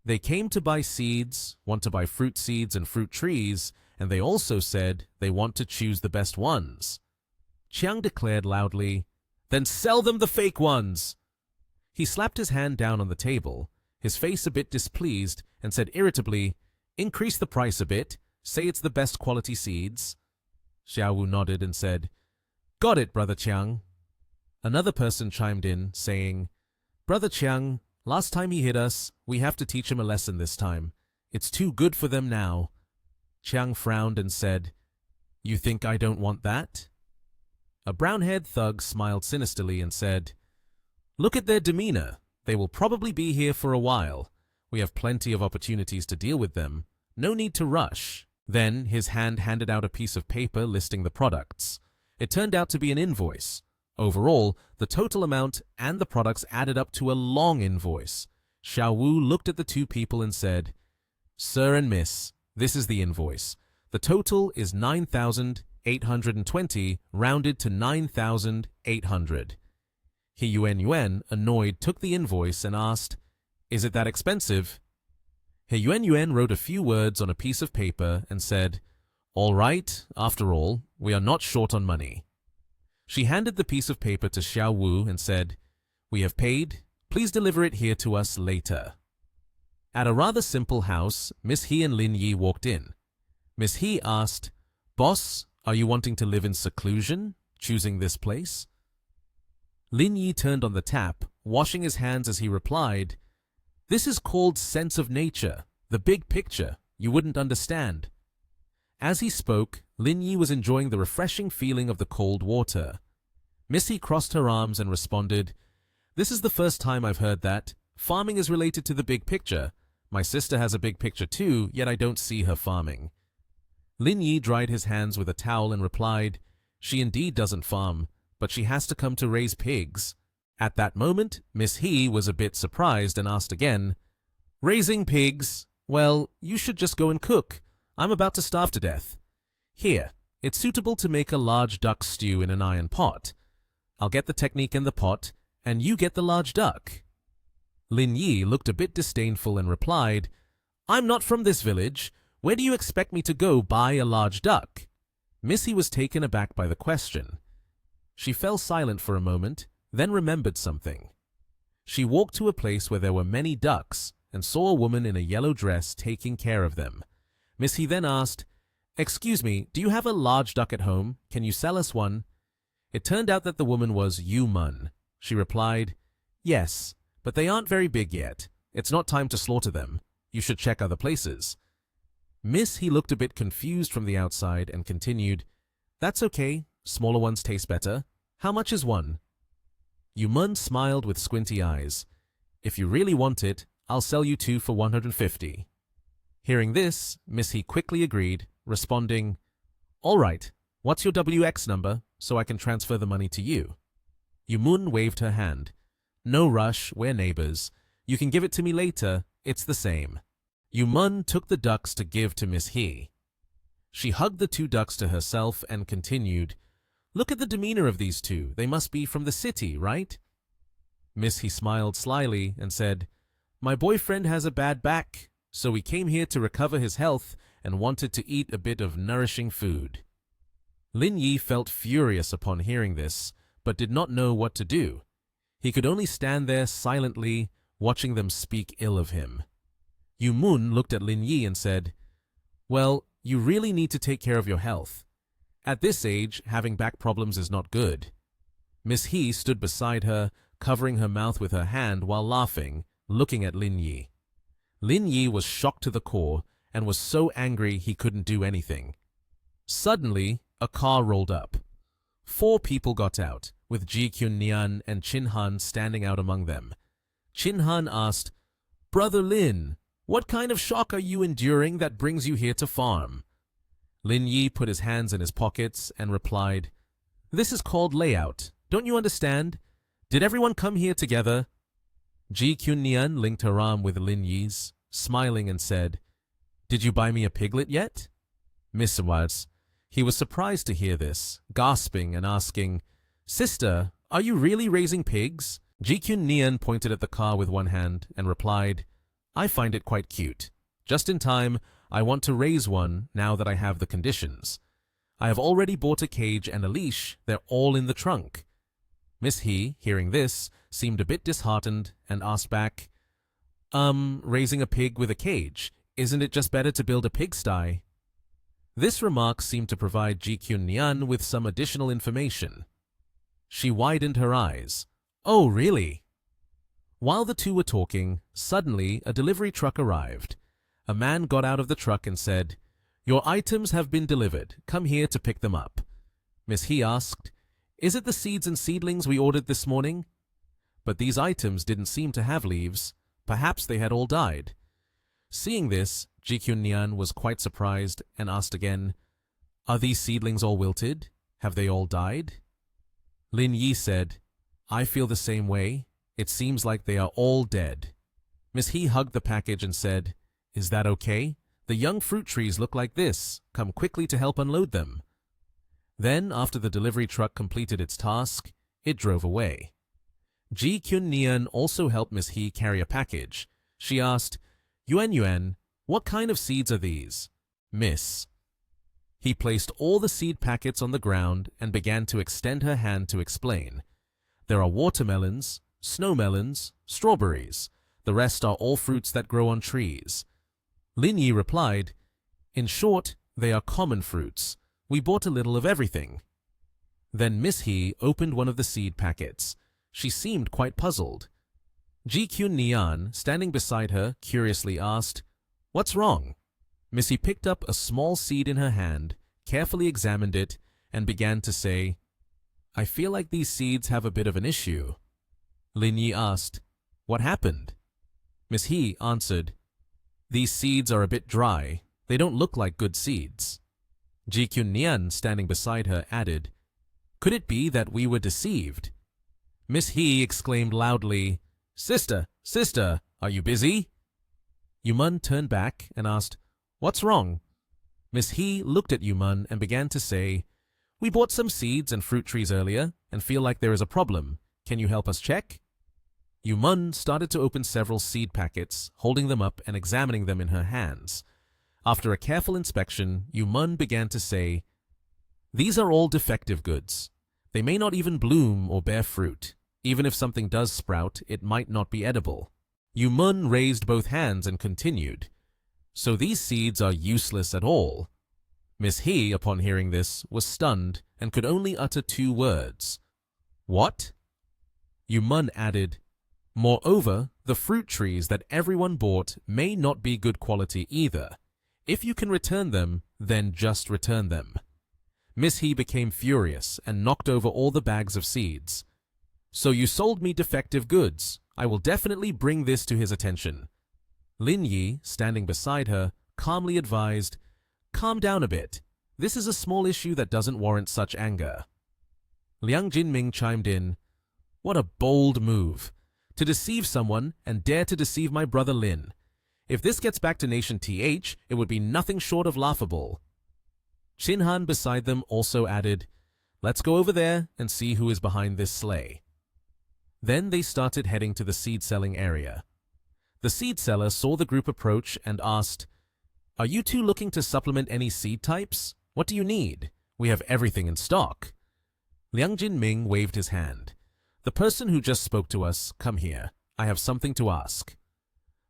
They came to buy seeds, want to buy fruit seeds and fruit trees, and they also said they want to choose the best ones. Chiang declared loudly, Then sell them the fake ones! He slapped his hand down on the table, his face a bit displeased, and said irritably, Increase the price a bit, say it's the best quality seeds. Xiao Wu nodded and said, Got it, Brother Chiang. Another person chimed in, saying, Brother Chiang, last time he hit us, we have to teach him a lesson this time. It's too good for them now. Chiang frowned and said, You think I don't want that? A brown-haired thug smiled sinisterly and said, Look at their demeanor. They will probably be here for a while. We have plenty of opportunities to deal with them. No need to rush. Then his hand handed out a piece of paper listing the products. It turned out to be an invoice. Overall, the total amount and the products added up to a long invoice. Xiao Wu looked at the two people and said, "Sir and Miss, this is the invoice. The total is 9,820, rounded to 9,800. He Yuan, annoyed, took the invoice and asked, "Is it that expensive?" He Yuan wrote a few words on a piece of paper and said, "All right, after all, we are not short on money." She handed the piece of paper to Xiao Wu and said, "We have paid. Please deliver it here to us later." At a rather simple house, Miss He and Lin Yi walked in. Miss He asked, "Boss, are you wanting to live in seclusion, choosing this place?" Lin Yi turned on the tap, washing his hands as he replied, "This is called sense of nature, the big picture. You wouldn't understand." As he spoke, Lin Yi was enjoying the refreshing feeling of the cold water. Miss He crossed her arms and responded, "This is the first time I've heard that. Farming is related to the big picture. My sister has a big picture too, yet I don't see her farming." Lin Yi dried his hands with a towel and replied, "She indeed doesn't farm, but she has to come to raise pigs." At that moment, Miss He was a bit surprised and asked again, "Raising pigs? Well, you should just go and cook. I'm about to starve to death. Here, it's suitable to make a large duck stew in an iron pot. I'll get the technique in the pot, and you get the large duck." Lin Yi looked a bit disdainful and replied, "I'm not from this village. Where do you expect me to go buy a large duck?" Miss He was taken aback by the question. She fell silent for a moment, then remembered something. She walked to a place where there were many ducks and saw a woman in a yellow dress taking care of them. Miss He then asked, "Excuse me, do you have a large duck at home? Can you sell us one?" It turned out that the woman was Yu Mun. She replied, "Yes, but they aren't very big yet. It's not time to slaughter them. You should check other places." Miss He looked a bit confused from the outside and continued, "That's okay. Smaller ones taste better. How much is one?" Yu Mun smiled with squinty eyes. "If you really want it, I'll sell you two for 150. Hearing this, Miss He quickly agreed, responding, "All right, what's your WX number so I can transfer the money to you?" Yu Mun waved her hand. "No rush, we're neighbors. You can give it to me later, it's the same." Yu Mun took the ducks to give to Miss He. She hugged the two ducks to herself and continued, "Look at the demeanor of these two. They must be from the city, right?" Miss He smiled slyly and said, "My boyfriend has a bad back, so we came here to recover his health and wanted to eat a bit of nourishing food." Lin Yi felt furious upon hearing this, but did not know what to do. He could only stand there silently, watching them speak ill of him. Yu Mun looked at Lin Yi and said, "Well, you really need to take care of your health. At this age, having back problems is not good." Miss He stood beside her, covering her mouth with her hand while laughing, looking at Lin Yi. Lin Yi was shocked to the core and was so angry he couldn't do anything. Suddenly, a car rolled up. 4 people got out, with Ji Kyun Nian and Chin Han standing out among them. Chin Han asked, "Brother Lin, what kind of shock are you enduring that brings you here to farm?" Lin Yi put his hands in his pockets and replied, "This is called layout. Don't you understand? Did everyone come here together?" Ji Kyun Nian linked her arm with Lin Yi's, smiling and said, "Did you buy me a piglet yet?" Miss Was. He was surprised to hear this, gasping and asking, "Sister, are you really raising pigs?" Ji Kyun Nian pointed at the car with one hand and replied, "I find it quite cute. Just in time, I want to raise one now that I have the conditions. I have already bought a cage and a leash. They're all in the trunk." Miss He, hearing this, seemed a bit disheartened and asked back, Raising a pig with a cage, isn't it just better to build a pigsty?" This remark seemed to provide Ji Kyun Nian with some additional information. She widened her eyes. "Oh, really?" While the two were talking, suddenly a delivery truck arrived. A man got out of the truck and said, "Your items have been delivered. Come here to pick them up." Miss He asked, "Is it the seeds and seedlings we ordered this morning?" But these items didn't seem to have leaves. Perhaps they had all died. Seeing this, Ji Kyun Nian was quite surprised and asked again, "Are these seedlings all wilted? Have they all died?" Lin Yi said, I feel the same way. It seems like they are all dead. Miss He hugged the package and said, Is that okay? The young fruit trees look like this. Come quickly to help unload them. Then, after the delivery truck completed its task, it drove away. Ji Kyun Nian also helped Miss He carry a package. She asked, Yuan Yuan, what kind of seeds are these? Miss. He placed all the seed packets on the ground and began to extend her hand to explain. There are watermelons, snowmelons, strawberries. The rest are all fruits that grow on trees. Lin Yi replied, In short, they are common fruits. We bought a little of everything. Then Miss He opened one of the seed packets. She seemed quite puzzled. Ji Kyun Nian, standing beside her, curiously asked, What's wrong? Miss He picked up a small seed in her hand, carefully examined it, and began to say, I feel like these seeds have a bit of an issue. Lin Yi asked, What happened? Miss He answered, These seeds are a bit dry. They don't look like good seeds. Ji Kyun Nian, standing beside her, added, Could it be that we were deceived? Miss He exclaimed loudly, Sister, sister, are you busy? Yumun turned back and asked, What's wrong? Miss He looked at Yumun and began to say, We bought some seeds and fruit trees earlier and feel like there is a problem. Can you help us check? Yumun started to open several seed packets, holding them up and examining them in her hands. After a careful inspection, Yumun began to say, These are all defective goods. They may not even bloom or bear fruit. Even if something does sprout, it might not be edible. Yumun raised both hands and continued, So these seeds are useless at all. Miss He, upon hearing this, was stunned and could only utter 2 words. What? Yumun added, Moreover, the fruit trees that everyone bought may not be good quality either. If you can return them, then just return them. Miss He became furious and knocked over all the bags of seeds. So you sold me defective goods. I will definitely bring this to his attention. Lin Yi, standing beside her, calmly advised, Calm down a bit. This is a small issue that doesn't warrant such anger. Liang Jinming chimed in, What a bold move. To deceive someone and dare to deceive my brother Lin. If this gets back to Nation TH, it would be nothing short of laughable. Chin Han beside them also added, Let's go over there and see who is behind this sleigh. Then they started heading to the seed-selling area. The seed seller saw the group approach and asked, Are you two looking to supplement any seed types? What do you need? We have everything in stock. Liang Jinming waved his hand. The person who just spoke to us, come here. I have something to ask.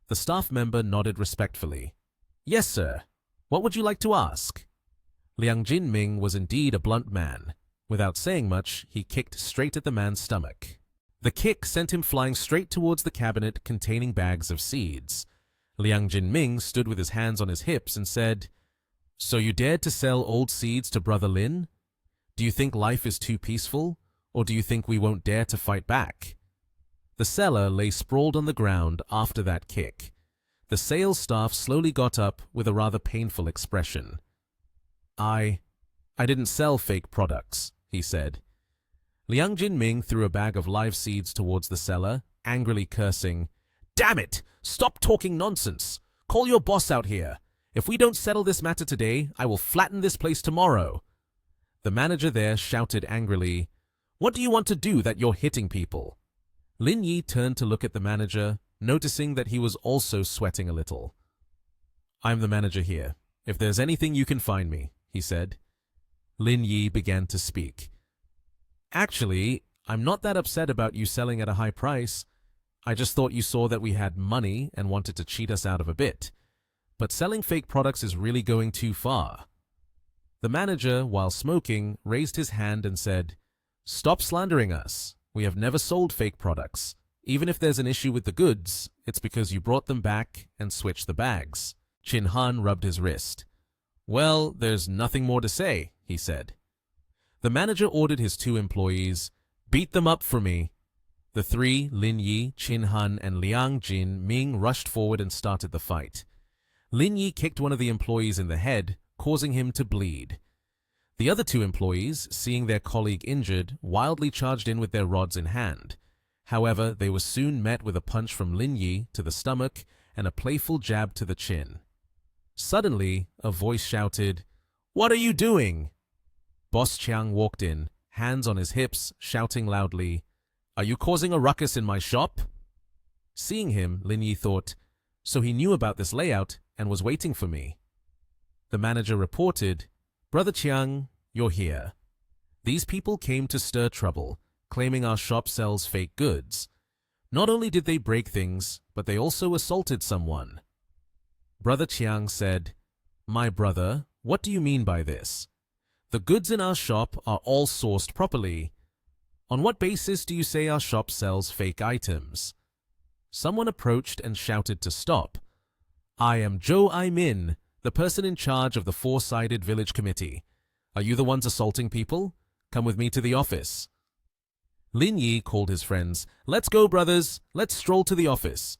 The staff member nodded respectfully. Yes, sir. What would you like to ask? Liang Jinming was indeed a blunt man. Without saying much, he kicked straight at the man's stomach. The kick sent him flying straight towards the cabinet containing bags of seeds. Liang Jinming stood with his hands on his hips and said, So you dared to sell old seeds to Brother Lin? Do you think life is too peaceful? Or do you think we won't dare to fight back? The seller lay sprawled on the ground after that kick. The sales staff slowly got up with a rather painful expression. I didn't sell fake products, he said. Liang Jinming threw a bag of live seeds towards the seller, angrily cursing, Damn it! Stop talking nonsense! Call your boss out here! If we don't settle this matter today, I will flatten this place tomorrow! The manager there shouted angrily, What do you want to do that you're hitting people? Lin Yi turned to look at the manager, noticing that he was also sweating a little. I'm the manager here. If there's anything you can find me, he said. Lin Yi began to speak. Actually, I'm not that upset about you selling at a high price. I just thought you saw that we had money and wanted to cheat us out of a bit. But selling fake products is really going too far. The manager, while smoking, raised his hand and said, Stop slandering us. We have never sold fake products. Even if there's an issue with the goods, it's because you brought them back and switched the bags. Chin Han rubbed his wrist. Well, there's nothing more to say, he said. The manager ordered his 2 employees, Beat them up for me. The 3, Lin Yi, Chin Han, and Liang Jin Ming rushed forward and started the fight. Lin Yi kicked one of the employees in the head, causing him to bleed. The other two employees, seeing their colleague injured, wildly charged in with their rods in hand. However, they were soon met with a punch from Lin Yi to the stomach and a playful jab to the chin. Suddenly, a voice shouted, "What are you doing?" Boss Chiang walked in, hands on his hips, shouting loudly, "Are you causing a ruckus in my shop?" Seeing him, Lin Yi thought, so he knew about this layout and was waiting for me. The manager reported, "Brother Chiang, you're here. These people came to stir trouble, claiming our shop sells fake goods. Not only did they break things, but they also assaulted someone." Brother Chiang said, "My brother, what do you mean by this? The goods in our shop are all sourced properly. On what basis do you say our shop sells fake items?" Someone approached and shouted to stop. "I am Zhou Ai-min, the person in charge of the four-sided village committee. Are you the ones assaulting people? Come with me to the office." Lin Yi called his friends. "Let's go, brothers. Let's stroll to the office."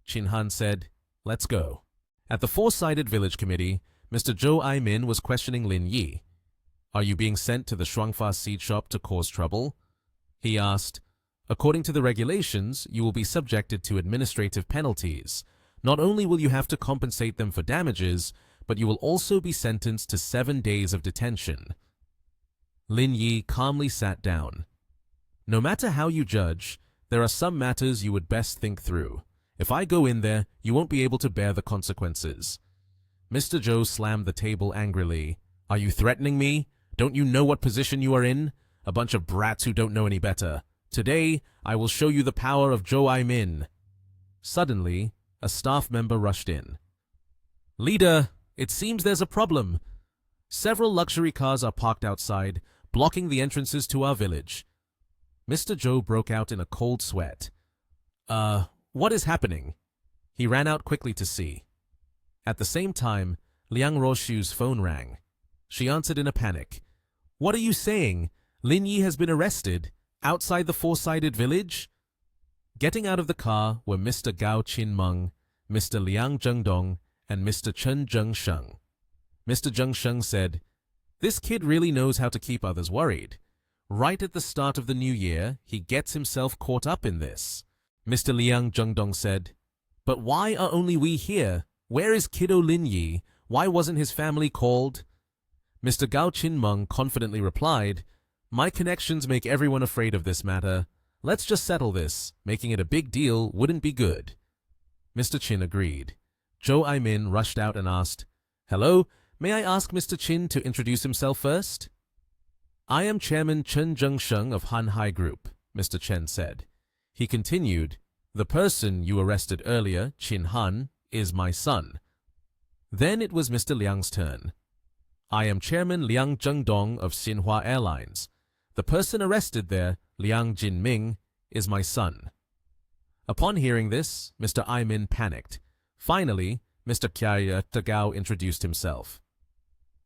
Qin Han said, "Let's go." At the four-sided village committee, Mr. Zhou Ai-min was questioning Lin Yi. "Are you being sent to the Shuangfa seed shop to cause trouble?" He asked. "According to the regulations, you will be subjected to administrative penalties. Not only will you have to compensate them for damages, but you will also be sentenced to 7 days of detention." Lin Yi calmly sat down. "No matter how you judge, there are some matters you would best think through. If I go in there, you won't be able to bear the consequences." Mr. Zhou slammed the table angrily. "Are you threatening me? Don't you know what position you are in? A bunch of brats who don't know any better. Today, I will show you the power of Zhou Ai-min." Suddenly, a staff member rushed in. "Leader, it seems there's a problem. Several luxury cars are parked outside, blocking the entrances to our village." Mr. Zhou broke out in a cold sweat. What is happening?" He ran out quickly to see. At the same time, Liang Roshu's phone rang. She answered in a panic. "What are you saying? Lin Yi has been arrested? Outside the four-sided village?" Getting out of the car were Mr. Gao Qin-meng, Mr. Liang Zhengdong, and Mr. Chen Zhengsheng. Mr. Zhengsheng said, "This kid really knows how to keep others worried. Right at the start of the new year, he gets himself caught up in this." Mr. Liang Zhengdong said, "But why are only we here? Where is kiddo Lin Yi? Why wasn't his family called?" Mr. Gao Qin-meng confidently replied, "My connections make everyone afraid of this matter. Let's just settle this. Making it a big deal wouldn't be good." Mr. Qin agreed. Zhou Ai-min rushed out and asked, "Hello, may I ask Mr. Qin to introduce himself first?" "I am Chairman Chen Zhengsheng of Hanhai Group," Mr. Chen said. He continued, "The person you arrested earlier, Qin Han, is my son." Then it was Mr. Liang's turn. "I am Chairman Liang Zhengdong of Xinhua Airlines. The person arrested there, Liang Jinming, is my son." Upon hearing this, Mr. Ai-min panicked. Finally, Mr. Kya Tagao introduced himself.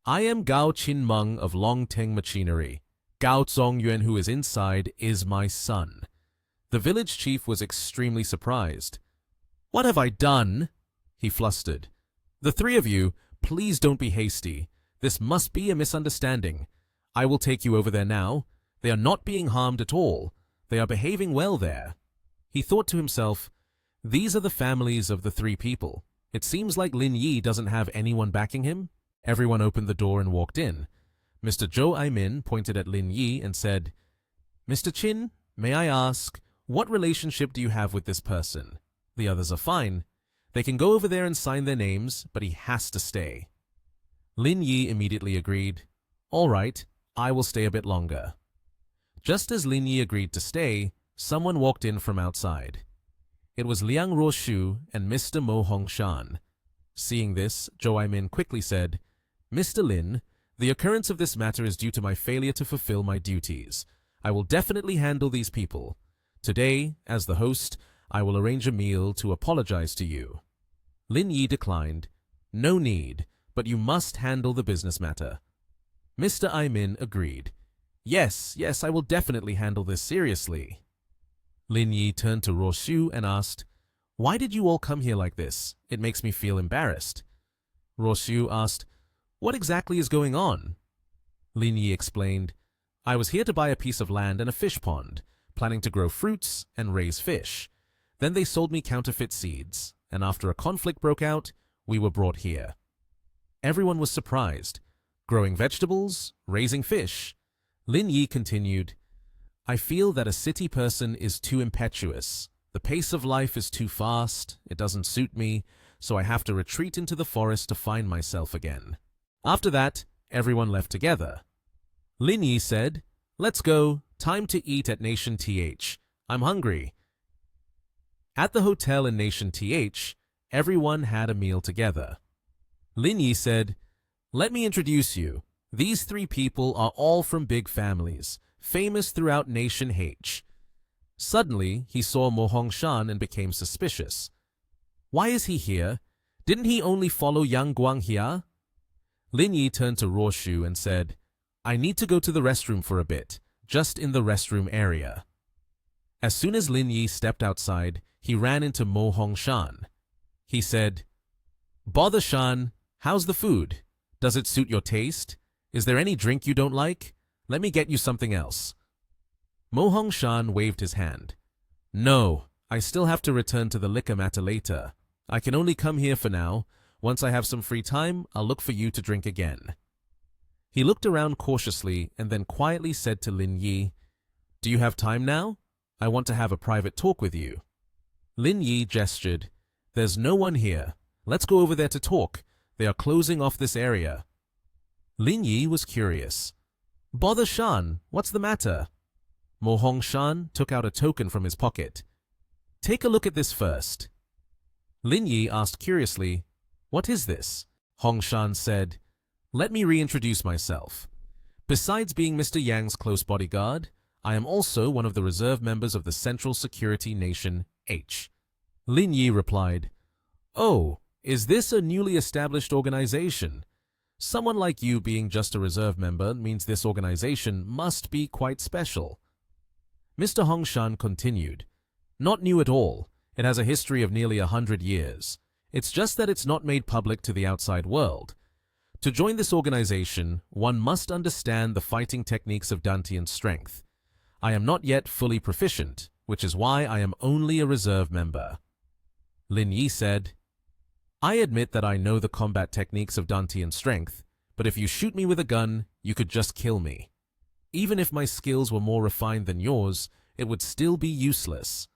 "I am Gao Qin-meng of Longteng Machinery. Gao Zongyuan, who is inside, is my son." The village chief was extremely surprised. "What have I done?" he flustered. "The three of you, please don't be hasty. This must be a misunderstanding. I will take you over there now. They are not being harmed at all. They are behaving well there." He thought to himself, "These are the families of the three people. It seems like Lin Yi doesn't have anyone backing him." Everyone opened the door and walked in. Mr. Zhou Ai-min pointed at Lin Yi and said, "Mr. Qin, may I ask, what relationship do you have with this person? The others are fine. They can go over there and sign their names, but he has to stay." Lin Yi immediately agreed. "All right, I will stay a bit longer." Just as Lin Yi agreed to stay, someone walked in from outside. It was Liang Roshu and Mr. Mo Hongshan. Seeing this, Zhou Ai-min quickly said, "Mr. Lin, the occurrence of this matter is due to my failure to fulfill my duties. I will definitely handle these people. Today, as the host, I will arrange a meal to apologize to you." Lin Yi declined. "No need, but you must handle the business matter." Mr. Ai-min agreed. Yes, I will definitely handle this seriously." Lin Yi turned to Roshu and asked, "Why did you all come here like this? It makes me feel embarrassed." Roshu asked, "What exactly is going on?" Lin Yi explained. I was here to buy a piece of land and a fish pond, planning to grow fruits and raise fish. Then they sold me counterfeit seeds, and after a conflict broke out, we were brought here. Everyone was surprised. Growing vegetables, raising fish. Lin Yi continued, I feel that a city person is too impetuous. The pace of life is too fast, it doesn't suit me, so I have to retreat into the forest to find myself again. After that, everyone left together. Lin Yi said, Let's go, time to eat at Nation TH. I'm hungry. At the hotel in Nation TH, everyone had a meal together. Lin Yi said, Let me introduce you. These three people are all from big families, famous throughout Nation H. Suddenly, he saw Mo Hongshan and became suspicious. Why is he here? Didn't he only follow Yang Guanghia? Lin Yi turned to Roshu and said, I need to go to the restroom for a bit, just in the restroom area. As soon as Lin Yi stepped outside, he ran into Mo Hongshan. He said, Bother Shan, how's the food? Does it suit your taste? Is there any drink you don't like? Let me get you something else. Mo Hongshan waved his hand. No, I still have to return to the liquor matter later. I can only come here for now. Once I have some free time, I'll look for you to drink again. He looked around cautiously and then quietly said to Lin Yi, Do you have time now? I want to have a private talk with you. Lin Yi gestured. There's no one here. Let's go over there to talk. They are closing off this area. Lin Yi was curious. Bother Shan, what's the matter? Mo Hongshan took out a token from his pocket. Take a look at this first. Lin Yi asked curiously, What is this? Hongshan said, Let me reintroduce myself. Besides being Mr. Yang's close bodyguard, I am also one of the reserve members of the Central Security Nation H. Lin Yi replied, Oh, is this a newly established organization? Someone like you being just a reserve member means this organization must be quite special. Mr. Hongshan continued, Not new at all. It has a history of nearly 100 years. It's just that it's not made public to the outside world. To join this organization, one must understand the fighting techniques of Dantian strength. I am not yet fully proficient, which is why I am only a reserve member. Lin Yi said, I admit that I know the combat techniques of Dantian strength, but if you shoot me with a gun, you could just kill me. Even if my skills were more refined than yours, it would still be useless.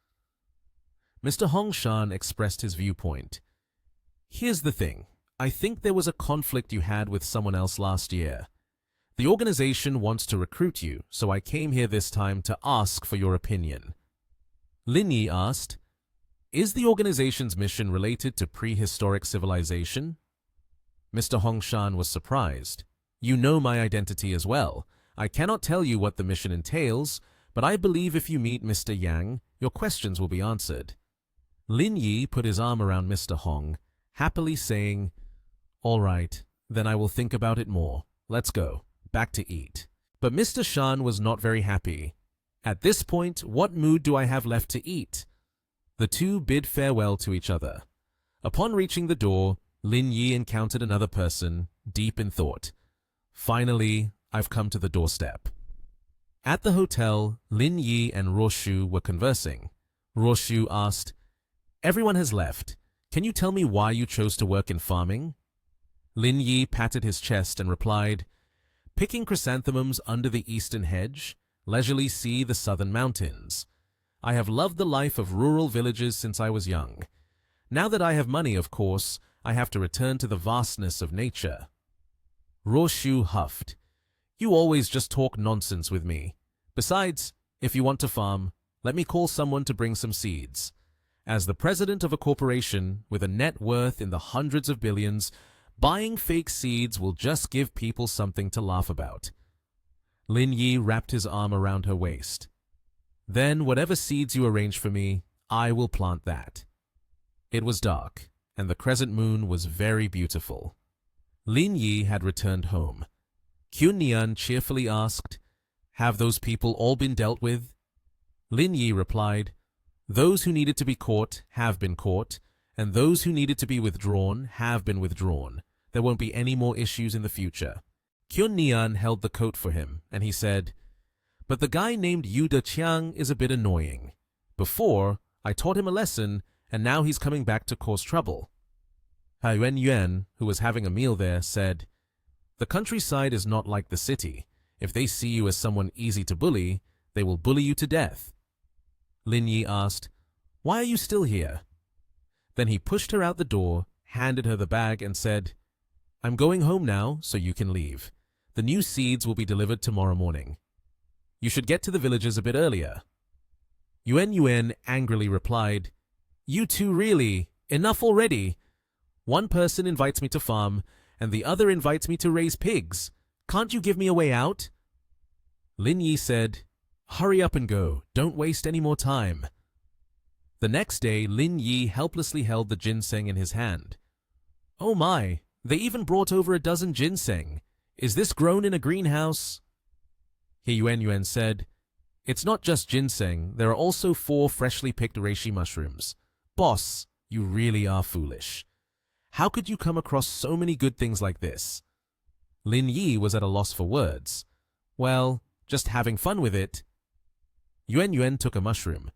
Mr. Hongshan expressed his viewpoint. Here's the thing. I think there was a conflict you had with someone else last year. The organization wants to recruit you, so I came here this time to ask for your opinion. Lin Yi asked, Is the organization's mission related to prehistoric civilization? Mr. Hongshan was surprised. You know my identity as well. I cannot tell you what the mission entails, but I believe if you meet Mr. Yang, your questions will be answered. Lin Yi put his arm around Mr. Hong, happily saying, All right, then I will think about it more. Let's go, back to eat. But Mr. Shan was not very happy. At this point, what mood do I have left to eat? The two bid farewell to each other. Upon reaching the door, Lin Yi encountered another person, deep in thought. Finally, I've come to the doorstep. At the hotel, Lin Yi and Roshu were conversing. Roshu asked, Everyone has left. Can you tell me why you chose to work in farming? Lin Yi patted his chest and replied, Picking chrysanthemums under the eastern hedge, leisurely see the southern mountains. I have loved the life of rural villages since I was young. Now that I have money, of course, I have to return to the vastness of nature. Roshu huffed. You always just talk nonsense with me. Besides, if you want to farm, let me call someone to bring some seeds. As the president of a corporation with a net worth in the hundreds of billions, buying fake seeds will just give people something to laugh about. Lin Yi wrapped his arm around her waist. Then whatever seeds you arrange for me, I will plant that. It was dark, and the crescent moon was very beautiful. Lin Yi had returned home. Kyun Nian cheerfully asked, Have those people all been dealt with? Lin Yi replied, Those who needed to be caught have been caught, and those who needed to be withdrawn have been withdrawn. There won't be any more issues in the future. Kyun Nian held the coat for him, and he said, "But the guy named Yu De Chiang is a bit annoying. Before, I taught him a lesson, and now he's coming back to cause trouble." Yuan Yuan, who was having a meal there, said, "The countryside is not like the city. If they see you as someone easy to bully, they will bully you to death." Lin Yi asked, "Why are you still here?" Then he pushed her out the door, handed her the bag, and said, "I'm going home now, so you can leave. The new seeds will be delivered tomorrow morning. You should get to the villages a bit earlier." Yuan Yuan angrily replied, "You two really? Enough already. One person invites me to farm, and the other invites me to raise pigs. Can't you give me a way out?" Lin Yi said, "Hurry up and go. Don't waste any more time." The next day, Lin Yi helplessly held the ginseng in his hand. "Oh my, they even brought over a dozen ginseng. Is this grown in a greenhouse?" Yuan Yuan said, "It's not just ginseng, there are also 4 freshly picked reishi mushrooms. Boss, you really are foolish. How could you come across so many good things like this?" Lin Yi was at a loss for words. "Well, just having fun with it." Yuan Yuan took a mushroom.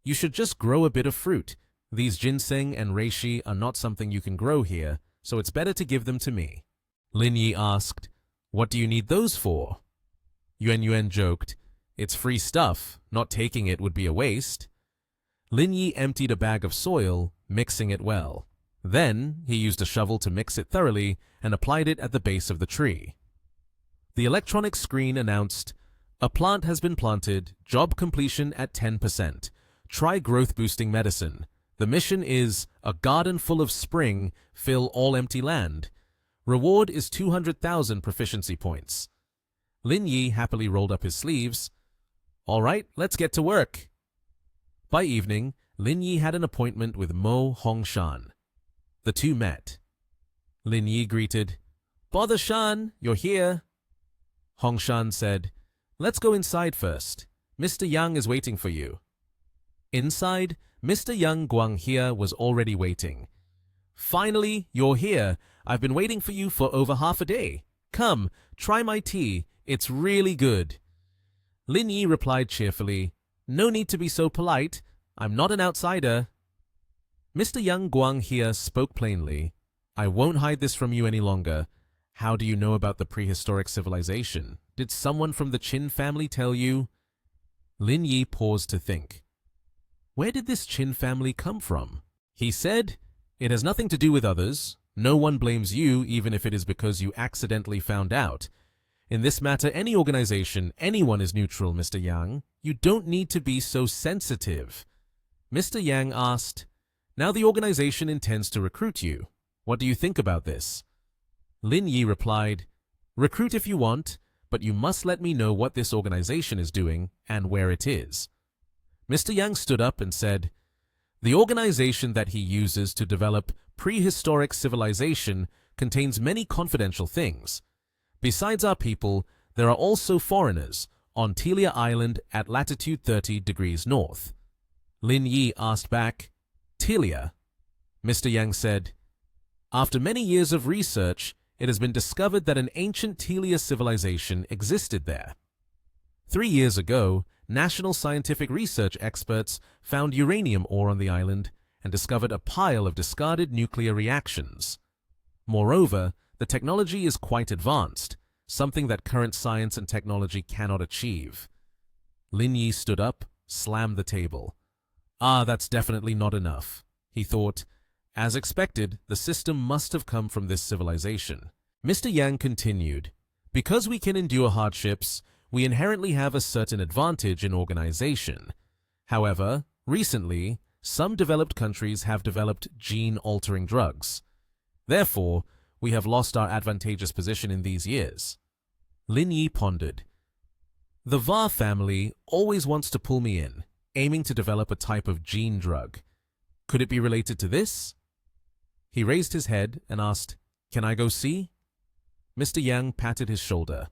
"You should just grow a bit of fruit. These ginseng and reishi are not something you can grow here, so it's better to give them to me." Lin Yi asked, "What do you need those for?" Yuan Yuan joked, "It's free stuff. Not taking it would be a waste." Lin Yi emptied a bag of soil, mixing it well. Then he used a shovel to mix it thoroughly and applied it at the base of the tree. The electronic screen announced, "A plant has been planted, job completion at 10%. Try growth-boosting medicine. The mission is, a garden full of spring, fill all empty land. Reward is 200,000 proficiency points." Lin Yi happily rolled up his sleeves. "All right, let's get to work." By evening, Lin Yi had an appointment with Mo Hongshan. The two met. Lin Yi greeted, "Bother Shan, you're here." Hongshan said, "Let's go inside first. Mr. Yang is waiting for you." Inside, Mr. Yang Guanghia was already waiting. "Finally, you're here. I've been waiting for you for over half a day. Come, try my tea. It's really good." Lin Yi replied cheerfully, "No need to be so polite. I'm not an outsider." Mr. Yang Guanghia spoke plainly. "I won't hide this from you any longer. How do you know about the prehistoric civilization? Did someone from the Qin family tell you?" Lin Yi paused to think. Where did this Qin family come from? He said, "It has nothing to do with others. No one blames you, even if it is because you accidentally found out. In this matter, any organization, anyone is neutral, Mr. Yang. You don't need to be so sensitive." Mr. Yang asked, "Now the organization intends to recruit you. What do you think about this?" Lin Yi replied, "Recruit if you want, but you must let me know what this organization is doing and where it is." Mr. Yang stood up and said, "The organization that he uses to develop prehistoric civilization contains many confidential things. Besides our people, there are also foreigners on Telia Island at latitude 30 degrees north." Lin Yi asked back, "Telia?" Mr. Yang said, "After many years of research, it has been discovered that an ancient Telia civilization existed there. 3 years ago, national scientific research experts found uranium ore on the island and discovered a pile of discarded nuclear reactions. Moreover, the technology is quite advanced, something that current science and technology cannot achieve." Lin Yi stood up, slammed the table. That's definitely not enough. He thought, as expected, the system must have come from this civilization. Mr. Yang continued, "Because we can endure hardships, we inherently have a certain advantage in organization. However, recently, some developed countries have developed gene-altering drugs. Therefore, we have lost our advantageous position in these years." Lin Yi pondered. "The Va family always wants to pull me in, aiming to develop a type of gene drug. Could it be related to this?" He raised his head and asked, "Can I go see?" Mr. Yang patted his shoulder.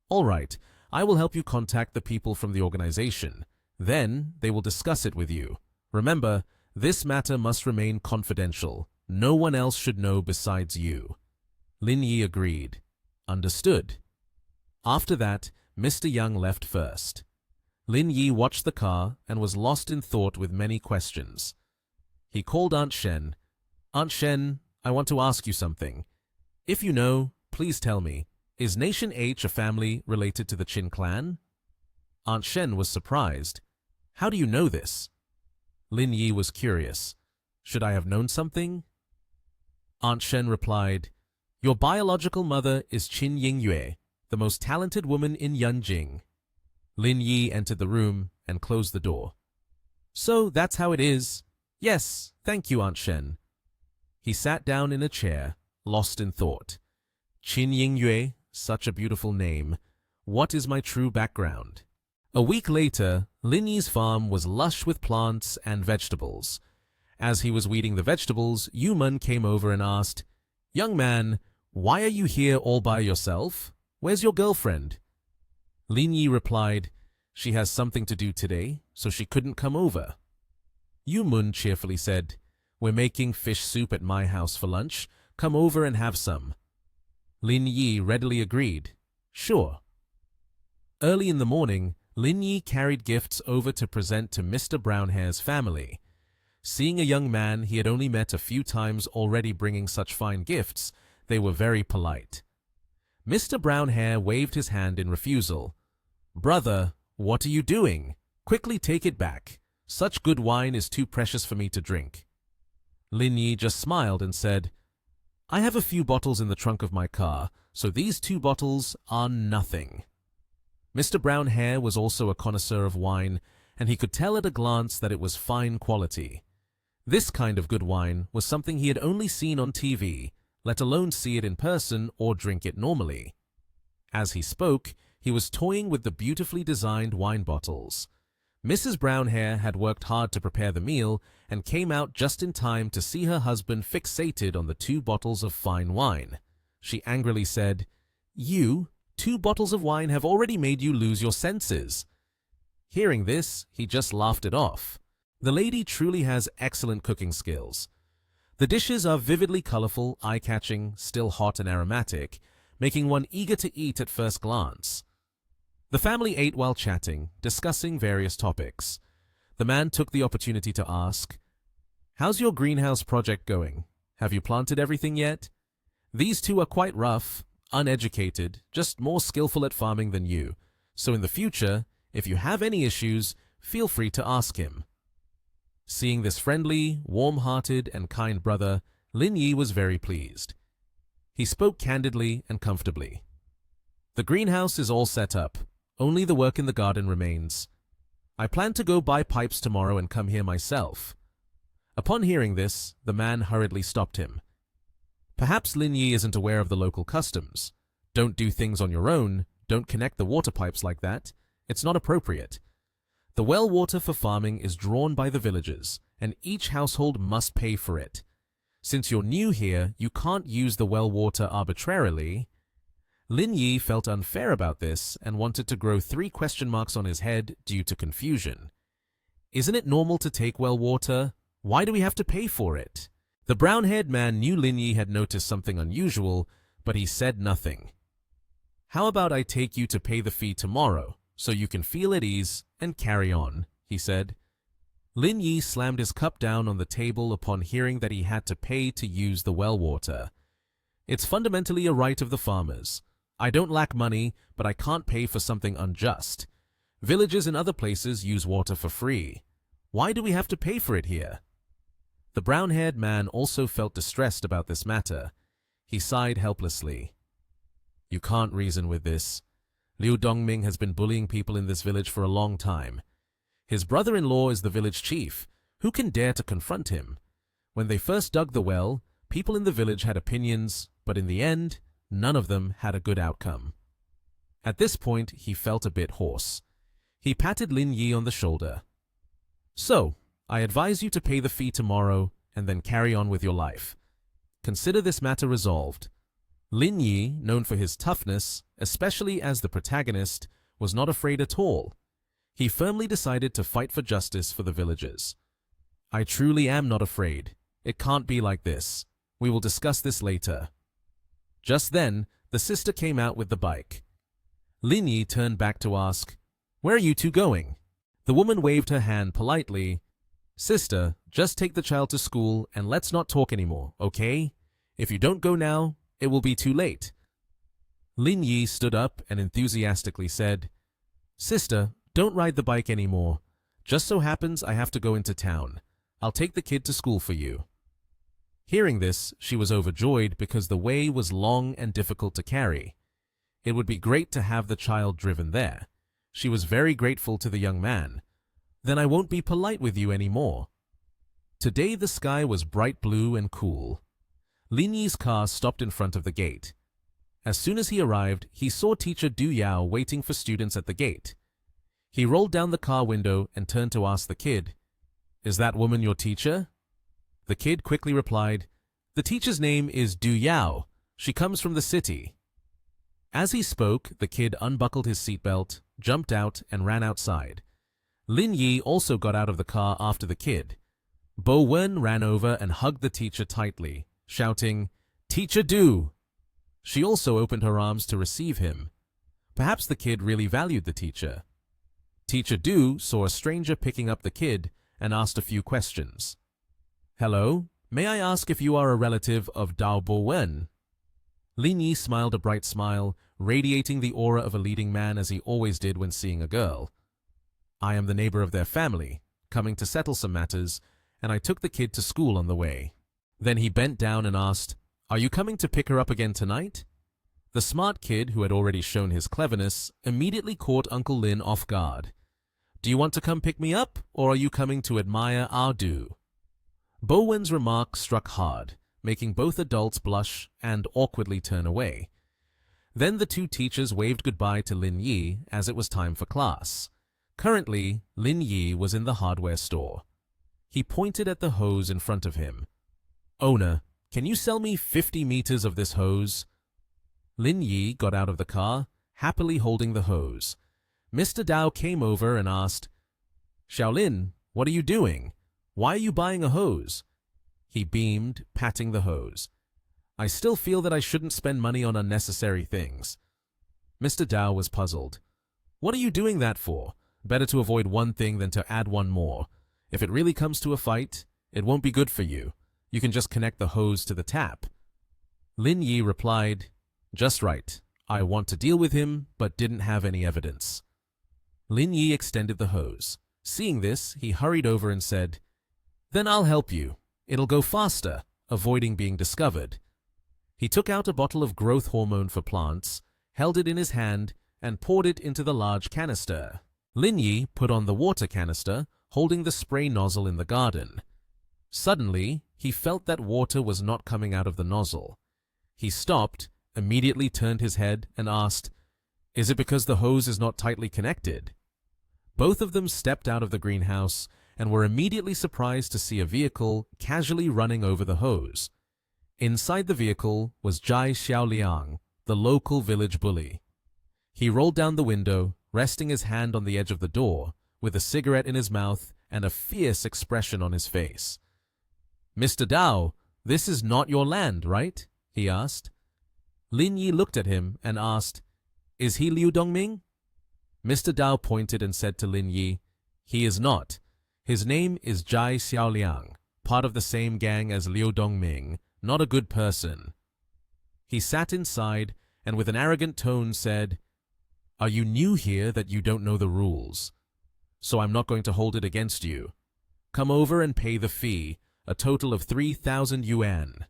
"All right, I will help you contact the people from the organization. Then they will discuss it with you. Remember, this matter must remain confidential. No one else should know besides you." Lin Yi agreed. "Understood." After that, Mr. Young left first. Lin Yi watched the car and was lost in thought with many questions. He called Aunt Shen. Aunt Shen, I want to ask you something. If you know, please tell me. Is Nation H a family related to the Qin clan? Aunt Shen was surprised. How do you know this? Lin Yi was curious. Should I have known something? Aunt Shen replied, Your biological mother is Qin Yingyue, the most talented woman in Yanjing. Lin Yi entered the room and closed the door. So that's how it is. Yes, thank you, Aunt Shen. He sat down in a chair, lost in thought. Qin Yingyue, such a beautiful name. What is my true background? A week later, Lin Yi's farm was lush with plants and vegetables. As he was weeding the vegetables, Yu Men came over and asked, Young man, why are you here all by yourself? Where's your girlfriend? Lin Yi replied, She has something to do today, so she couldn't come over. Yu Men cheerfully said, We're making fish soup at my house for lunch. Come over and have some. Lin Yi readily agreed. Sure. Early in the morning, Lin Yi carried gifts over to present to Mr. Brownhair's family. Seeing a young man he had only met a few times already bringing such fine gifts, they were very polite. Mr. Brownhair waved his hand in refusal. Brother, what are you doing? Quickly take it back. Such good wine is too precious for me to drink. Lin Yi just smiled and said, I have a few bottles in the trunk of my car, so these 2 bottles are nothing. Mr. Brownhair was also a connoisseur of wine, and he could tell at a glance that it was fine quality. This kind of good wine was something he had only seen on TV, let alone see it in person or drink it normally. As he spoke, he was toying with the beautifully designed wine bottles. Mrs. Brownhair had worked hard to prepare the meal and came out just in time to see her husband fixated on the 2 bottles of fine wine. She angrily said, You, 2 bottles of wine have already made you lose your senses. Hearing this, he just laughed it off. The lady truly has excellent cooking skills. The dishes are vividly colorful, eye-catching, still hot and aromatic, making one eager to eat at first glance. The family ate while chatting, discussing various topics. The man took the opportunity to ask, How's your greenhouse project going? Have you planted everything yet? These 2 are quite rough, uneducated, just more skillful at farming than you. So in the future, if you have any issues, feel free to ask him. Seeing this friendly, warm-hearted, and kind brother, Lin Yi was very pleased. He spoke candidly and comfortably. The greenhouse is all set up. Only the work in the garden remains. I plan to go buy pipes tomorrow and come here myself. Upon hearing this, the man hurriedly stopped him. Perhaps Lin Yi isn't aware of the local customs. Don't do things on your own. Don't connect the water pipes like that. It's not appropriate. The well water for farming is drawn by the villagers, and each household must pay for it. Since you're new here, you can't use the well water arbitrarily. Lin Yi felt unfair about this and wanted to grow 3 question marks on his head due to confusion. Isn't it normal to take well water? Why do we have to pay for it? The brown-haired man knew Lin Yi had noticed something unusual, but he said nothing. How about I take you to pay the fee tomorrow, so you can feel at ease and carry on, he said. Lin Yi slammed his cup down on the table upon hearing that he had to pay to use the well water. It's fundamentally a right of the farmers. I don't lack money, but I can't pay for something unjust. Villages in other places use water for free. Why do we have to pay for it here? The brown-haired man also felt distressed about this matter. He sighed helplessly. You can't reason with this. Liu Dongming has been bullying people in this village for a long time. His brother-in-law is the village chief. Who can dare to confront him? When they first dug the well, people in the village had opinions, but in the end, none of them had a good outcome. At this point, he felt a bit hoarse. He patted Lin Yi on the shoulder. So, I advise you to pay the fee tomorrow and then carry on with your life. Consider this matter resolved. Lin Yi, known for his toughness, especially as the protagonist, was not afraid at all. He firmly decided to fight for justice for the villagers. I truly am not afraid. It can't be like this. We will discuss this later. Just then, the sister came out with the bike. Lin Yi turned back to ask, "Where are you two going?" The woman waved her hand politely. "Sister, just take the child to school and let's not talk anymore, okay? If you don't go now, it will be too late." Lin Yi stood up and enthusiastically said, "Sister, don't ride the bike anymore. Just so happens I have to go into town. I'll take the kid to school for you." Hearing this, she was overjoyed because the way was long and difficult to carry. It would be great to have the child driven there. She was very grateful to the young man. "Then I won't be polite with you anymore." Today the sky was bright blue and cool. Lin Yi's car stopped in front of the gate. As soon as he arrived, he saw teacher Du Yao waiting for students at the gate. He rolled down the car window and turned to ask the kid, "Is that woman your teacher?" The kid quickly replied, "The teacher's name is Du Yao. She comes from the city." As he spoke, the kid unbuckled his seatbelt, jumped out, and ran outside. Lin Yi also got out of the car after the kid. Bo Wen ran over and hugged the teacher tightly, shouting, "Teacher Du!" She also opened her arms to receive him. Perhaps the kid really valued the teacher. Teacher Du saw a stranger picking up the kid and asked a few questions. "Hello, may I ask if you are a relative of Dao Bo Wen?" Lin Yi smiled a bright smile, radiating the aura of a leading man as he always did when seeing a girl. "I am the neighbor of their family, coming to settle some matters, and I took the kid to school on the way." Then he bent down and asked, "Are you coming to pick her up again tonight?" The smart kid, who had already shown his cleverness, immediately caught Uncle Lin off guard. "Do you want to come pick me up, or are you coming to admire our Du?" Bo Wen's remark struck hard, making both adults blush and awkwardly turn away. Then the two teachers waved goodbye to Lin Yi as it was time for class. Currently, Lin Yi was in the hardware store. He pointed at the hose in front of him. "Owner, can you sell me 50 meters of this hose?" Lin Yi got out of the car, happily holding the hose. Mr. Dao came over and asked, "Xiaolin, what are you doing? Why are you buying a hose?" He beamed, patting the hose. "I still feel that I shouldn't spend money on unnecessary things." Mr. Dao was puzzled. "What are you doing that for? Better to avoid one thing than to add one more. If it really comes to a fight, it won't be good for you. You can just connect the hose to the tap." Lin Yi replied, "Just right. I want to deal with him, but didn't have any evidence." Lin Yi extended the hose. Seeing this, he hurried over and said, "Then I'll help you. It'll go faster," avoiding being discovered. He took out a bottle of growth hormone for plants, held it in his hand, and poured it into the large canister. Lin Yi put on the water canister, holding the spray nozzle in the garden. Suddenly, he felt that water was not coming out of the nozzle. He stopped, immediately turned his head, and asked, "Is it because the hose is not tightly connected?" Both of them stepped out of the greenhouse and were immediately surprised to see a vehicle casually running over the hose. Inside the vehicle was Jai Xiaoliang, the local village bully. He rolled down the window, resting his hand on the edge of the door, with a cigarette in his mouth and a fierce expression on his face. "Mr. Dao, this is not your land, right?" he asked. Lin Yi looked at him and asked, "Is he Liu Dongming?" Mr. Dao pointed and said to Lin Yi, "He is not. His name is Jai Xiaoliang, part of the same gang as Liu Dongming, not a good person." He sat inside and with an arrogant tone said, "Are you new here that you don't know the rules? So I'm not going to hold it against you. Come over and pay the fee, a total of 3,000 yuan.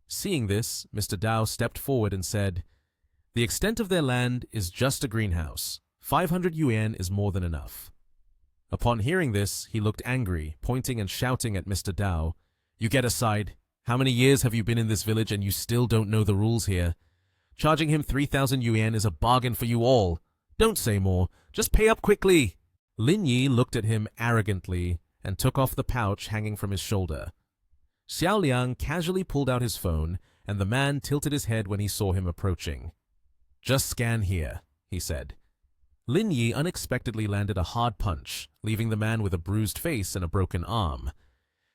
Seeing this, Mr. Dao stepped forward and said, "The extent of their land is just a greenhouse. 500 yuan is more than enough." Upon hearing this, he looked angry, pointing and shouting at Mr. Dao, "You get aside. How many years have you been in this village and you still don't know the rules here? Charging him 3,000 yuan is a bargain for you all. Don't say more. Just pay up quickly." Lin Yi looked at him arrogantly and took off the pouch hanging from his shoulder. Xiaoliang casually pulled out his phone, and the man tilted his head when he saw him approaching. "Just scan here," he said. Lin Yi unexpectedly landed a hard punch, leaving the man with a bruised face and a broken arm.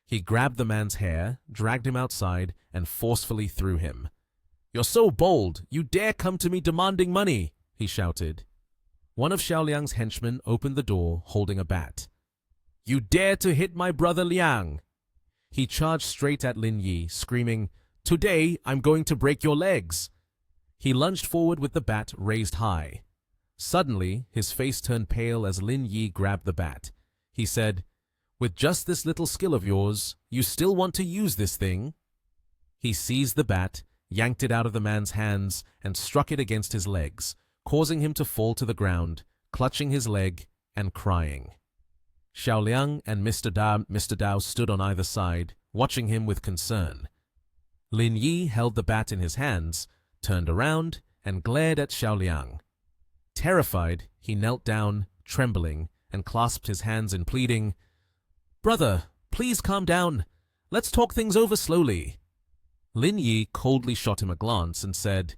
He grabbed the man's hair, dragged him outside, and forcefully threw him. "You're so bold! You dare come to me demanding money!" he shouted. One of Xiaoliang's henchmen opened the door, holding a bat. "You dare to hit my brother Liang!" He charged straight at Lin Yi, screaming, "Today I'm going to break your legs!" He lunged forward with the bat raised high. Suddenly, his face turned pale as Lin Yi grabbed the bat. He said, "With just this little skill of yours, you still want to use this thing?" He seized the bat, yanked it out of the man's hands, and struck it against his legs, causing him to fall to the ground, clutching his leg and crying. Xiaoliang and Mr. Dao stood on either side, watching him with concern. Lin Yi held the bat in his hands, turned around, and glared at Xiaoliang. Terrified, he knelt down, trembling, and clasped his hands in pleading, "Brother, please calm down. Let's talk things over slowly." Lin Yi coldly shot him a glance and said,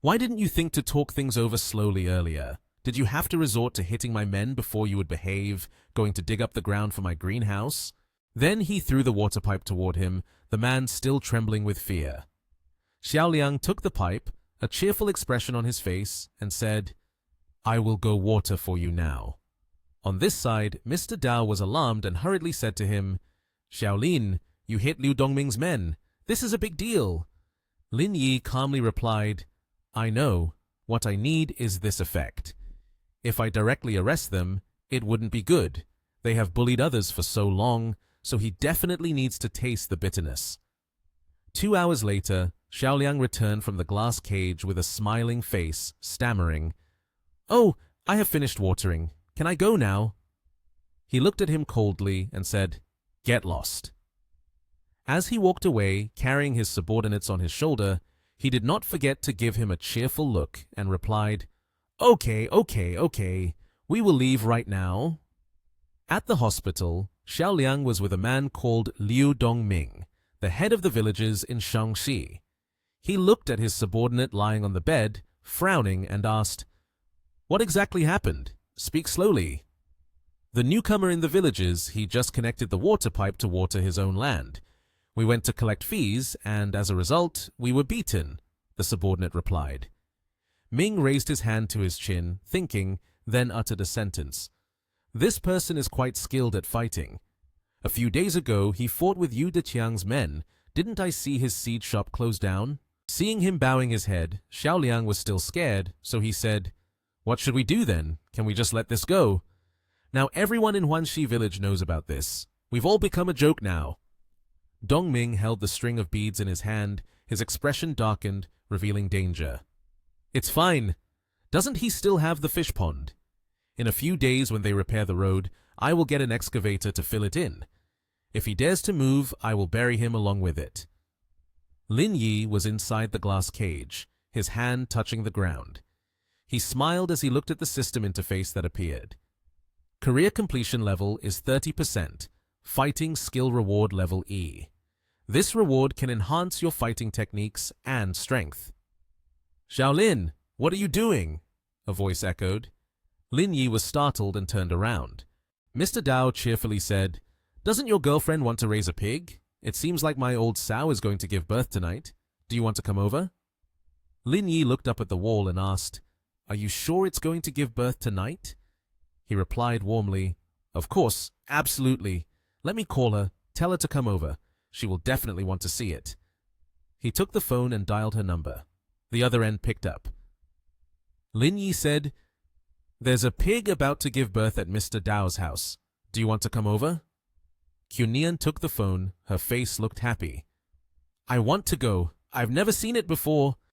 "Why didn't you think to talk things over slowly earlier? Did you have to resort to hitting my men before you would behave, going to dig up the ground for my greenhouse?" Then he threw the water pipe toward him, the man still trembling with fear. Xiaoliang took the pipe, a cheerful expression on his face, and said, "I will go water for you now." On this side, Mr. Dao was alarmed and hurriedly said to him, "Xiaolin, you hit Liu Dongming's men. This is a big deal." Lin Yi calmly replied, "I know. What I need is this effect. If I directly arrest them, it wouldn't be good. They have bullied others for so long, so he definitely needs to taste the bitterness." 2 hours later, Xiaoliang returned from the glass cage with a smiling face, stammering, "Oh, I have finished watering. Can I go now?" He looked at him coldly and said, "Get lost." As he walked away, carrying his subordinates on his shoulder, he did not forget to give him a cheerful look and replied, Okay. We will leave right now." At the hospital, Xiaoliang was with a man called Liu Dongming, the head of the villagers in Shaanxi. He looked at his subordinate lying on the bed, frowning, and asked, "What exactly happened? Speak slowly." The newcomer in the villages, he just connected the water pipe to water his own land. "We went to collect fees, and as a result, we were beaten," the subordinate replied. Ming raised his hand to his chin, thinking, then uttered a sentence. "This person is quite skilled at fighting. A few days ago, he fought with Yu Deqiang's men. Didn't I see his seed shop close down?" Seeing him bowing his head, Xiaoliang was still scared, so he said, "What should we do then? Can we just let this go? Now everyone in Huanxi village knows about this. We've all become a joke now." Dongming held the string of beads in his hand, his expression darkened, revealing danger. "It's fine. Doesn't he still have the fish pond? In a few days when they repair the road, I will get an excavator to fill it in. If he dares to move, I will bury him along with it." Lin Yi was inside the glass cage, his hand touching the ground. He smiled as he looked at the system interface that appeared. Career completion level is 30%, fighting skill reward level E. This reward can enhance your fighting techniques and strength. "Xiaolin, what are you doing?" a voice echoed. Lin Yi was startled and turned around. Mr. Dao cheerfully said, "Doesn't your girlfriend want to raise a pig? It seems like my old sow is going to give birth tonight. Do you want to come over?" Lin Yi looked up at the wall and asked, "Are you sure it's going to give birth tonight?" He replied warmly, "Of course, absolutely. Let me call her, tell her to come over. She will definitely want to see it." He took the phone and dialed her number. The other end picked up. Lin Yi said, "There's a pig about to give birth at Mr. Dao's house. Do you want to come over?" Qunian took the phone. Her face looked happy. "I want to go. I've never seen it before.